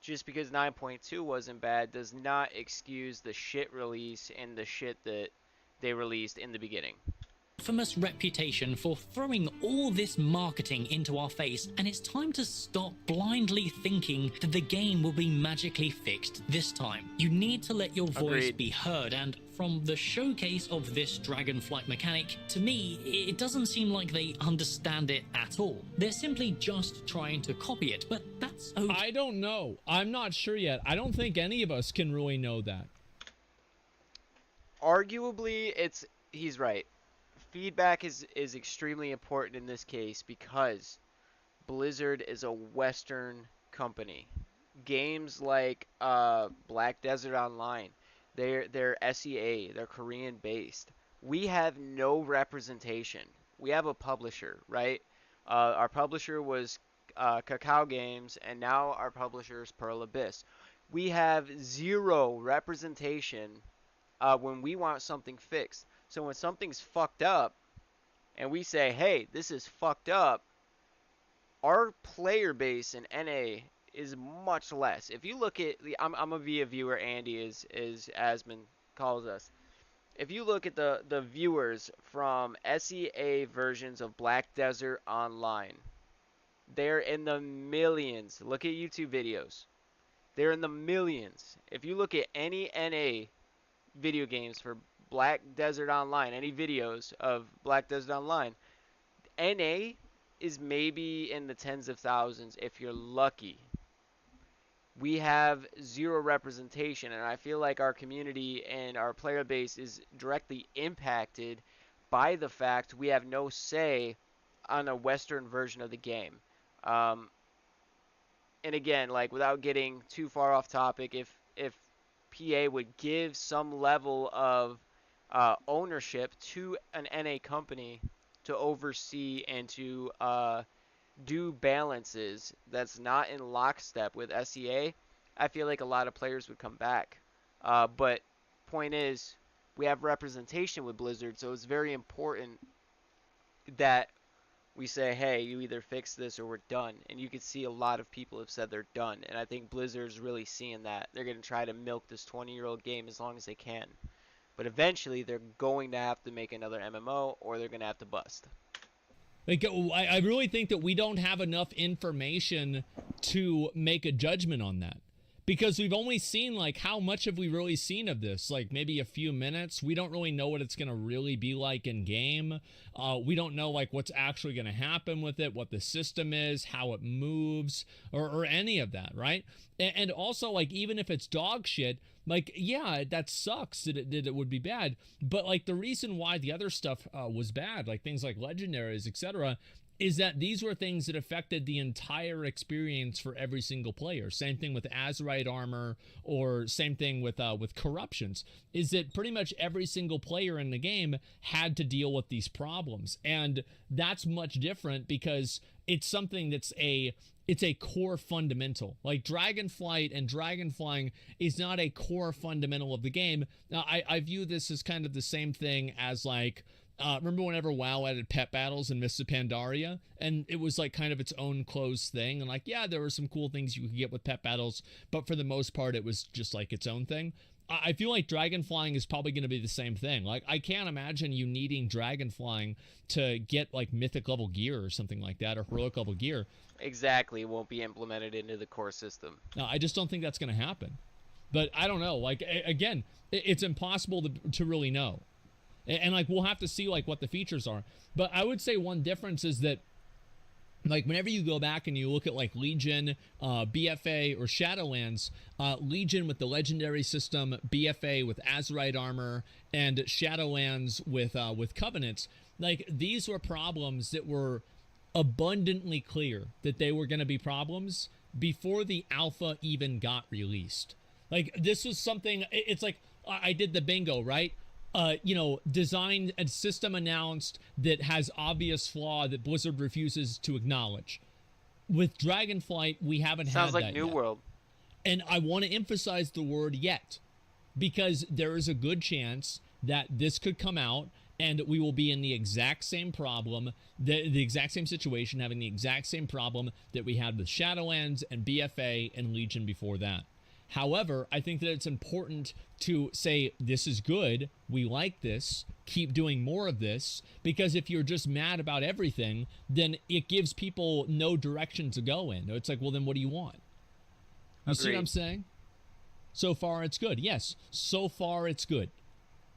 just because 9.2 wasn't bad does not excuse the shit release and the shit that they released in the beginning. Infamous reputation for throwing all this marketing into our face, and it's time to stop blindly thinking that the game will be magically fixed this time. You need to let your voice be heard, and from the showcase of this Dragonflight mechanic, to me, it doesn't seem like they understand it at all. They're simply just trying to copy it, but that's okay. I don't know. I'm not sure yet. I don't think any of us can really know that. Arguably, he's right. Feedback is extremely important in this case because Blizzard is a Western company. Games like Black Desert Online, they're SEA, they're Korean based. We have no representation. We have a publisher, right? Our publisher was Kakao Games, and now our publisher is Pearl Abyss. We have zero representation when we want something fixed. So when something's fucked up, and we say, hey, this is fucked up, our player base in NA is much less. If you look at, I'm going to be a viewer, Andy, as Asmund calls us. If you look at the viewers from SEA versions of Black Desert Online, they're in the millions. Look at YouTube videos. They're in the millions. If you look at any NA video games for Black Desert Online, any videos of Black Desert Online, NA is maybe in the tens of thousands if you're lucky. We have zero representation, and I feel like our community and our player base is directly impacted by the fact we have no say on a Western version of the game. Um, and again, like without getting too far off topic, if PA would give some level of ownership to an NA company to oversee and to do balances that's not in lockstep with SEA, I feel like a lot of players would come back. But point is, we have representation with Blizzard, so it's very important that we say, hey, you either fix this or we're done. And you can see a lot of people have said they're done. And I think Blizzard's really seeing that. They're going to try to milk this 20-year-old game as long as they can. But eventually, they're going to have to make another MMO or they're going to have to bust. Like, I really think that we don't have enough information to make a judgment on that. Because we've only seen, like, how much have we really seen of this? Like, maybe a few minutes. We don't really know what it's going to really be like in game. We don't know, like, what's actually going to happen with it, what the system is, how it moves, or any of that, right? And also, like, even if it's dog shit, like, yeah, that sucks that it would be bad. But, like, the reason why the other stuff was bad, like things like legendaries, etc., is that these were things that affected the entire experience for every single player. Same thing with Azerite armor, or same thing with corruptions, is that pretty much every single player in the game had to deal with these problems. And that's much different because it's something that's it's a core fundamental. Like Dragonflight and Dragonflying is not a core fundamental of the game. Now, I view this as kind of the same thing as like, remember whenever WoW added pet battles in Mists of Pandaria, and it was like kind of its own closed thing, and like, yeah, there were some cool things you could get with pet battles, but for the most part it was just like its own thing. I feel like Dragonflying is probably going to be the same thing. Like, I can't imagine you needing Dragonflying to get like mythic level gear or something like that, or heroic level gear. Exactly, it won't be implemented into the core system. No, I just don't think that's going to happen. But I don't know. Like, again, it's impossible to really know. And like, we'll have to see like what the features are. But I would say one difference is that, like, whenever you go back and you look at like Legion, BFA, or Shadowlands, Legion with the legendary system, BFA with Azerite armor, and Shadowlands with Covenants, like, these were problems that were abundantly clear that they were going to be problems before the alpha even got released. Like, this was something, it's like, I did the bingo, right? You know, designed and system announced that has obvious flaw that Blizzard refuses to acknowledge. With Dragonflight, we haven't had that yet. Sounds like New World. And I want to emphasize the word yet, because there is a good chance that this could come out and we will be in the exact same problem, the exact same situation, having the exact same problem that we had with Shadowlands and BFA and Legion before that. However, I think that it's important to say, this is good, we like this, keep doing more of this, because if you're just mad about everything, then it gives people no direction to go in. It's like, well, then what do you want? You see what I'm saying? So far, it's good. Yes, so far, it's good.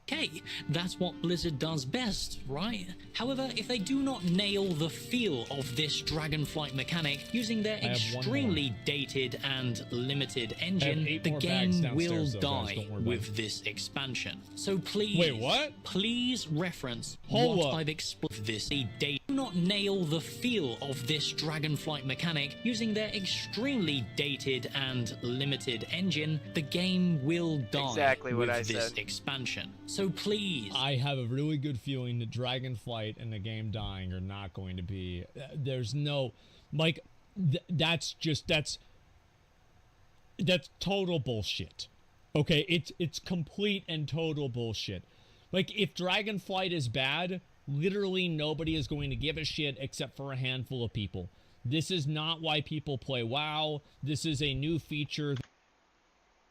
Okay, that's what Blizzard does best, right? However, if they do not nail the feel of this Dragonflight mechanic using their extremely dated and limited engine, the game will die with this expansion. So please, wait, what? Please reference what I've explained. This date. Do not nail the feel of this Dragonflight mechanic using their extremely dated and limited engine. The game will die with this expansion. So please. I have a really good feeling that Dragonflight and the game dying are not going to be. There's no, like, that's total bullshit. Okay, it's complete and total bullshit. Like, if Dragonflight is bad, literally nobody is going to give a shit except for a handful of people. This is not why people play WoW. This is a new feature.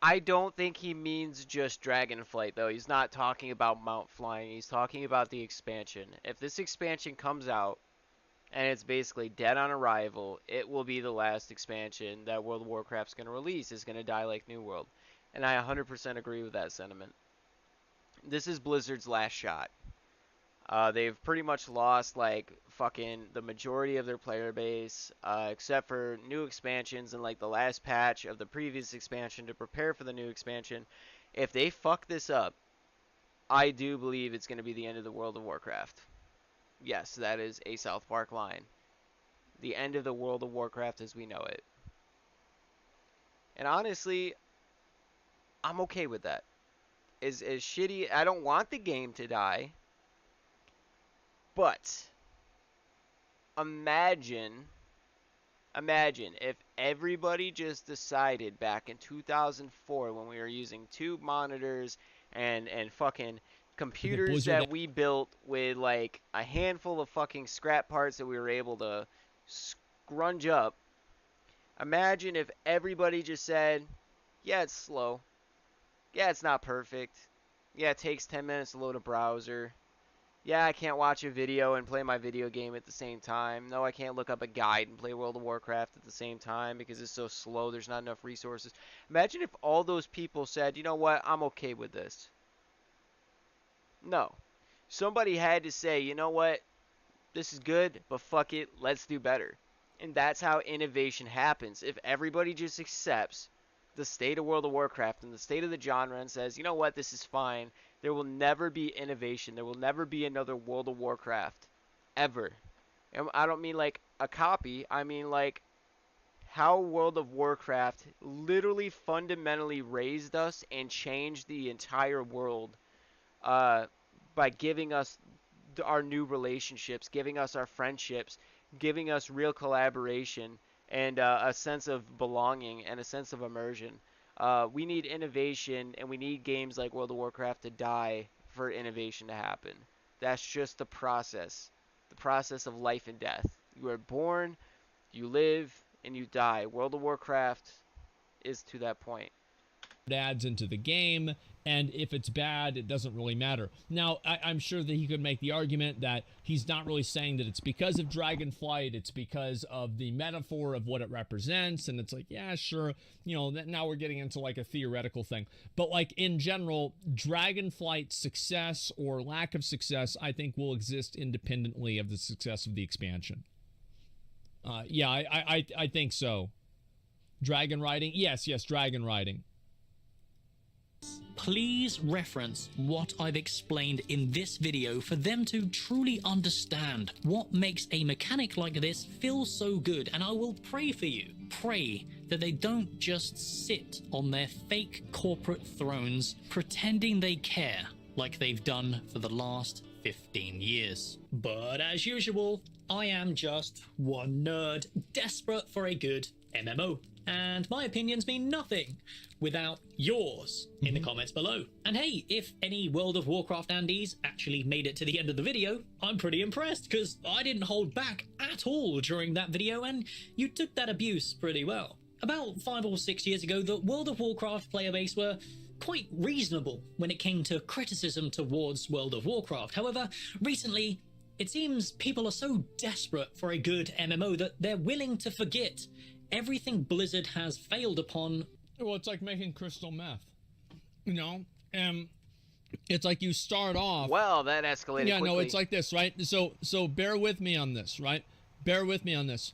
I don't think he means just Dragonflight, though. He's not talking about Mount Flying. He's talking about the expansion. If this expansion comes out and it's basically dead on arrival, it will be the last expansion that World of Warcraft's going to release. It's going to die like New World. And I 100% agree with that sentiment. This is Blizzard's last shot. They've pretty much lost like fucking the majority of their player base, except for new expansions and like the last patch of the previous expansion to prepare for the new expansion. If they fuck this up, I do believe it's going to be the end of the World of Warcraft. Yes, that is a South Park line. The end of the World of Warcraft as we know it. And honestly, I'm okay with that. As shitty, I don't want the game to die. But imagine if everybody just decided back in 2004 when we were using tube monitors and fucking computers that we built with like a handful of fucking scrap parts that we were able to scrunch up. Imagine if everybody just said, yeah, it's slow. Yeah, it's not perfect. Yeah, it takes 10 minutes to load a browser. Yeah, I can't watch a video and play my video game at the same time. No, I can't look up a guide and play World of Warcraft at the same time because it's so slow. There's not enough resources. Imagine if all those people said, you know what, I'm okay with this. No. Somebody had to say, you know what, this is good, but fuck it, let's do better. And that's how innovation happens. If everybody just accepts the state of World of Warcraft and the state of the genre and says, you know what, this is fine, there will never be innovation. There will never be another World of Warcraft. Ever. And I don't mean like a copy. I mean like how World of Warcraft literally fundamentally raised us and changed the entire world by giving us our new relationships, giving us our friendships, giving us real collaboration, and a sense of belonging and a sense of immersion. We need innovation, and we need games like World of Warcraft to die for innovation to happen. That's just the process of life and death. You are born, you live, and you die. World of Warcraft is to that point. Adds into the game, and if it's bad, it doesn't really matter. Now, I'm sure that he could make the argument that he's not really saying that it's because of Dragonflight, it's because of the metaphor of what it represents, and it's like, yeah, sure, you know, now we're getting into like a theoretical thing. But like in general, Dragonflight's success or lack of success, I think, will exist independently of the success of the expansion. Yeah, I think so. Dragon riding? Yes, dragon riding. Please reference what I've explained in this video for them to truly understand what makes a mechanic like this feel so good, and I will pray for you. Pray that they don't just sit on their fake corporate thrones pretending they care like they've done for the last 15 years. But as usual, I am just one nerd desperate for a good MMO. And my opinions mean nothing without yours in the comments below. And hey, if any World of Warcraft Andes actually made it to the end of the video, I'm pretty impressed because I didn't hold back at all during that video and you took that abuse pretty well. About 5 or 6 years ago, the World of Warcraft player base were quite reasonable when it came to criticism towards World of Warcraft. However, recently, it seems people are so desperate for a good MMO that they're willing to forget everything Blizzard has failed upon. Well, it's like making crystal meth, you know? It's like you start off... Well, that escalated quickly. No, it's like this, right? So bear with me on this, right? Bear with me on this.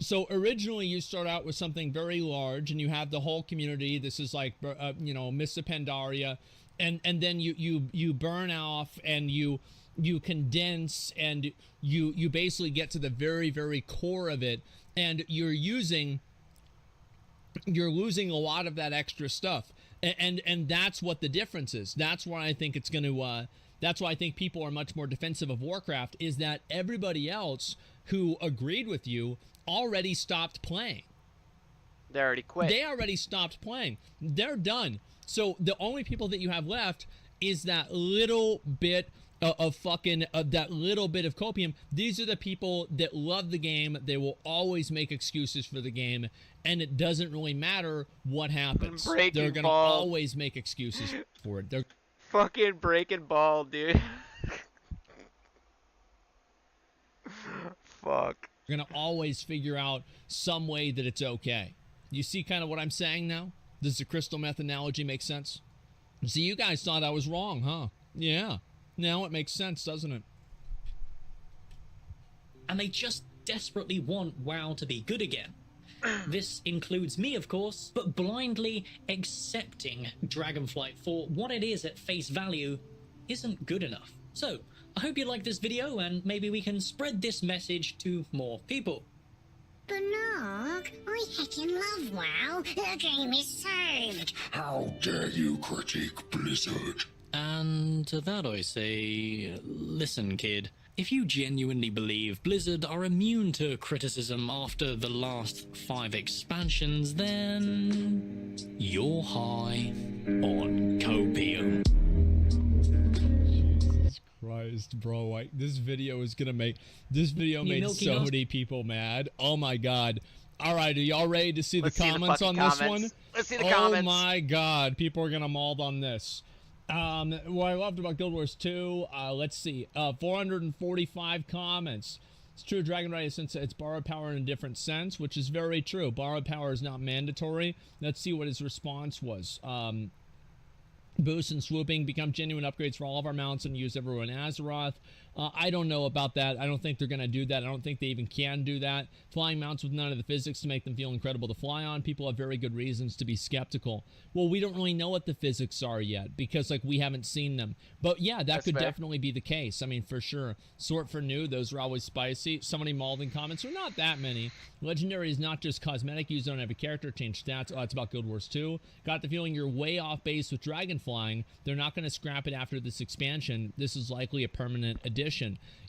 So originally you start out with something very large and you have the whole community. This is like, you know, Mists of Pandaria. And then you burn off and you condense and you basically get to the very, very core of it. And you're losing a lot of that extra stuff, and that's what the difference is. That's why I think it's going to. That's why I think people are much more defensive of Warcraft. Is that everybody else who agreed with you already stopped playing? They already quit. They already stopped playing. They're done. So the only people that you have left is that little bit of fucking that little bit of copium. These are the people that love the game. They will always make excuses for the game, and it doesn't really matter what happens. They're gonna always make excuses for it. They're fucking breaking ball, dude. fuck. We're going to always figure out some way that it's okay. You see kind of what I'm saying now? Does the crystal meth analogy make sense? See, you guys thought I was wrong, huh? Yeah. Now it makes sense, doesn't it? And they just desperately want WoW to be good again. This includes me, of course, but blindly accepting Dragonflight for what it is at face value isn't good enough. So, I hope you like this video and maybe we can spread this message to more people. Bernard, I heckin' love WoW. The game is saved. How dare you critique Blizzard? And to that I say, listen kid, if you genuinely believe Blizzard are immune to criticism after the last 5 expansions, then you're high on copium. Christ, bro, like this video is gonna make made so many people mad. Oh my god. All right, are y'all ready to see the comments on this one? Let's see the comments. Oh my god, people are gonna maul on this. What I loved about Guild Wars 2, let's see, 445 comments. It's true, Dragon Rider, since it's borrowed power in a different sense, which is very true. Borrowed power is not mandatory. Let's see what his response was. Boost and swooping become genuine upgrades for all of our mounts and use everyone Azeroth. I don't know about that. I don't think they're going to do that. I don't think they even can do that. Flying mounts with none of the physics to make them feel incredible to fly on. People have very good reasons to be skeptical. Well, we don't really know what the physics are yet because, like, we haven't seen them. But, yeah, that could definitely be the case. I mean, for sure. Sort for new, those are always spicy. Somebody mauled in comments. There are not that many. Legendary is not just cosmetic. You don't have a character, change stats. Oh, it's about Guild Wars 2. Got the feeling you're way off base with dragon flying. They're not going to scrap it after this expansion. This is likely a permanent addition.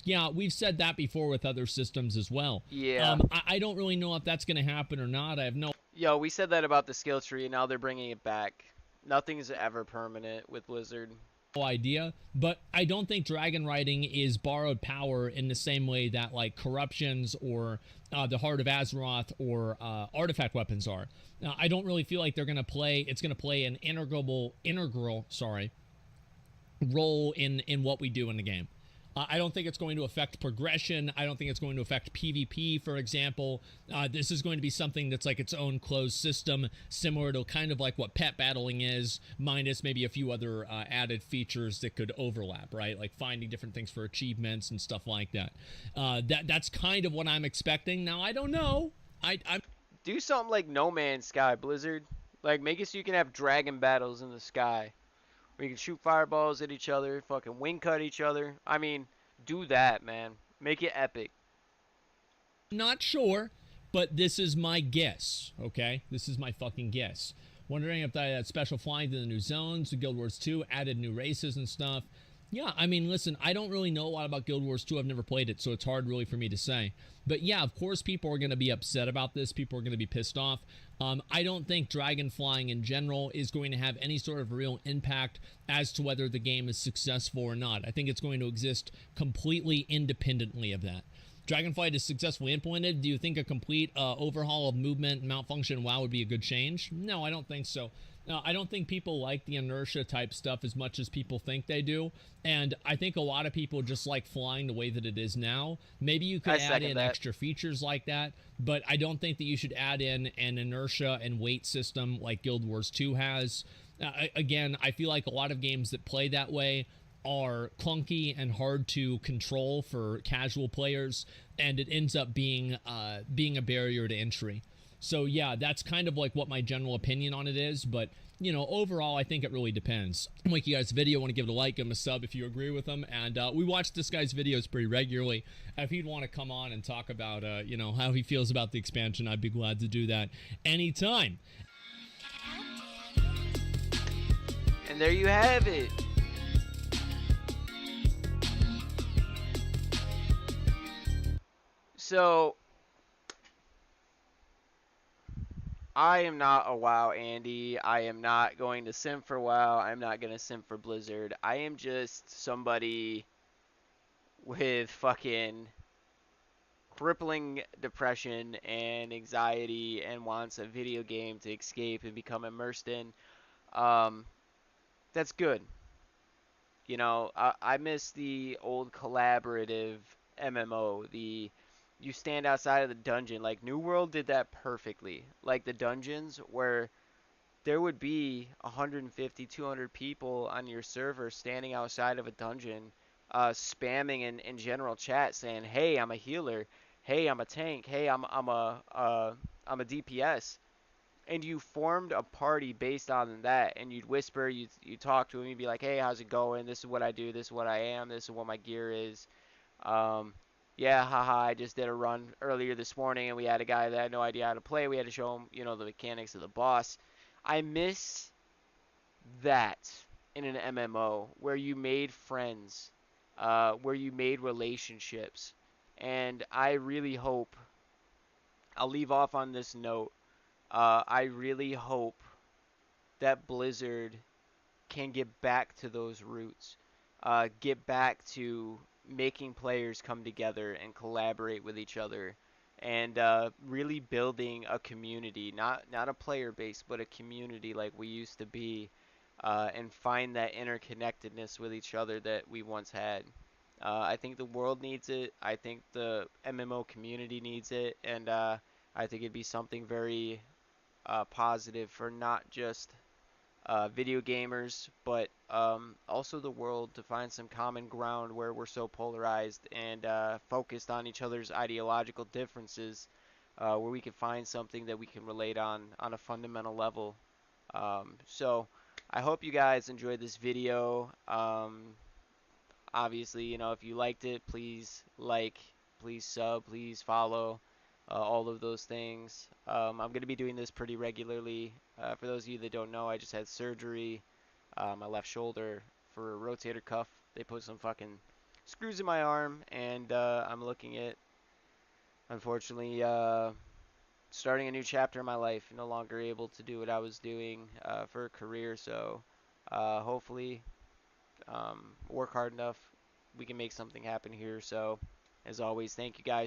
Yeah, we've said that before with other systems as well. Yeah. I don't really know if that's going to happen or not. I have no... Yo, we said that about the skill tree, and now they're bringing it back. Nothing's ever permanent with Blizzard. Idea, but I don't think dragon riding is borrowed power in the same way that like corruptions or the Heart of Azeroth or artifact weapons are. I don't really feel like they're going to play, it's going to play an integral role in what we do in the game. I don't think it's going to affect progression. I don't think it's going to affect PvP, for example. This is going to be something that's like its own closed system, similar to kind of like what pet battling is, minus maybe a few other added features that could overlap, right? Like finding different things for achievements and stuff like that. That's kind of what I'm expecting. Now, I don't know. I'm Do something like No Man's Sky, Blizzard. Like, make it so you can have dragon battles in the sky. Where you can shoot fireballs at each other, fucking wing cut each other. I mean, do that, man. Make it epic. not sure, but this is my guess, okay? This is my fucking guess. Wondering if they had special flying to the new zones, the Guild Wars 2 added new races and stuff. Yeah, I mean, listen, I don't really know a lot about Guild Wars 2. I've never played it, so it's hard really for me to say. But yeah, of course, people are going to be upset about this. People are going to be pissed off. I don't think dragon flying in general is going to have any sort of real impact as to whether the game is successful or not. I think it's going to exist completely independently of that. Dragonflight is successfully implemented. Do you think a complete overhaul of movement and malfunction WoW would be a good change? No, I don't think so. I don't think people like the inertia type stuff as much as people think they do. And I think a lot of people just like flying the way that it is now. Maybe you could add in extra features like that, but I don't think that you should add in an inertia and weight system like Guild Wars 2 has. Again, I feel like a lot of games that play that way are clunky and hard to control for casual players, and it ends up being a barrier to entry. So yeah, that's kind of like what my general opinion on it is, but you know, overall I think it really depends. Like you guys' video, I want to give it a like, give him a sub if you agree with him, and we watch this guy's videos pretty regularly. If he'd want to come on and talk about you know, how he feels about the expansion, I'd be glad to do that anytime. And there you have it. So, I am not a WoW Andy. I am not going to simp for WoW. I'm not going to simp for Blizzard. I am just somebody with fucking crippling depression and anxiety and wants a video game to escape and become immersed in. That's good. You know, I miss the old collaborative MMO, the you stand outside of the dungeon. Like New World did that perfectly. Like the dungeons where there would be 150, 200 people on your server standing outside of a dungeon, spamming in general chat saying, "Hey, I'm a healer. Hey, I'm a tank. Hey, I'm a DPS." And you formed a party based on that, and you'd whisper, you talk to him, you'd be like, "Hey, how's it going? This is what I do. This is what I am. This is what my gear is." Um, yeah, haha, I just did a run earlier this morning, and we had a guy that had no idea how to play. We had to show him, the mechanics of the boss. I miss that in an MMO where you made friends, where you made relationships. And I really hope, I'll leave off on this note, I really hope that Blizzard can get back to those roots, get back to making players come together and collaborate with each other, and really building a community, not a player base, but a community like we used to be, and find that interconnectedness with each other that we once had. I think the world needs it. I think the MMO community needs it, and I think it'd be something very positive for not just video gamers, but also the world to find some common ground where we're so polarized and focused on each other's ideological differences, where we can find something that we can relate on a fundamental level. So I hope you guys enjoyed this video. Obviously, if you liked it, please like, please sub, please follow, all of those things. I'm going to be doing this pretty regularly. For those of you that don't know, I just had surgery, my left shoulder, for a rotator cuff. They put some fucking screws in my arm, and I'm looking at, unfortunately, starting a new chapter in my life. No longer able to do what I was doing for a career, so hopefully work hard enough, we can make something happen here. So, as always, thank you guys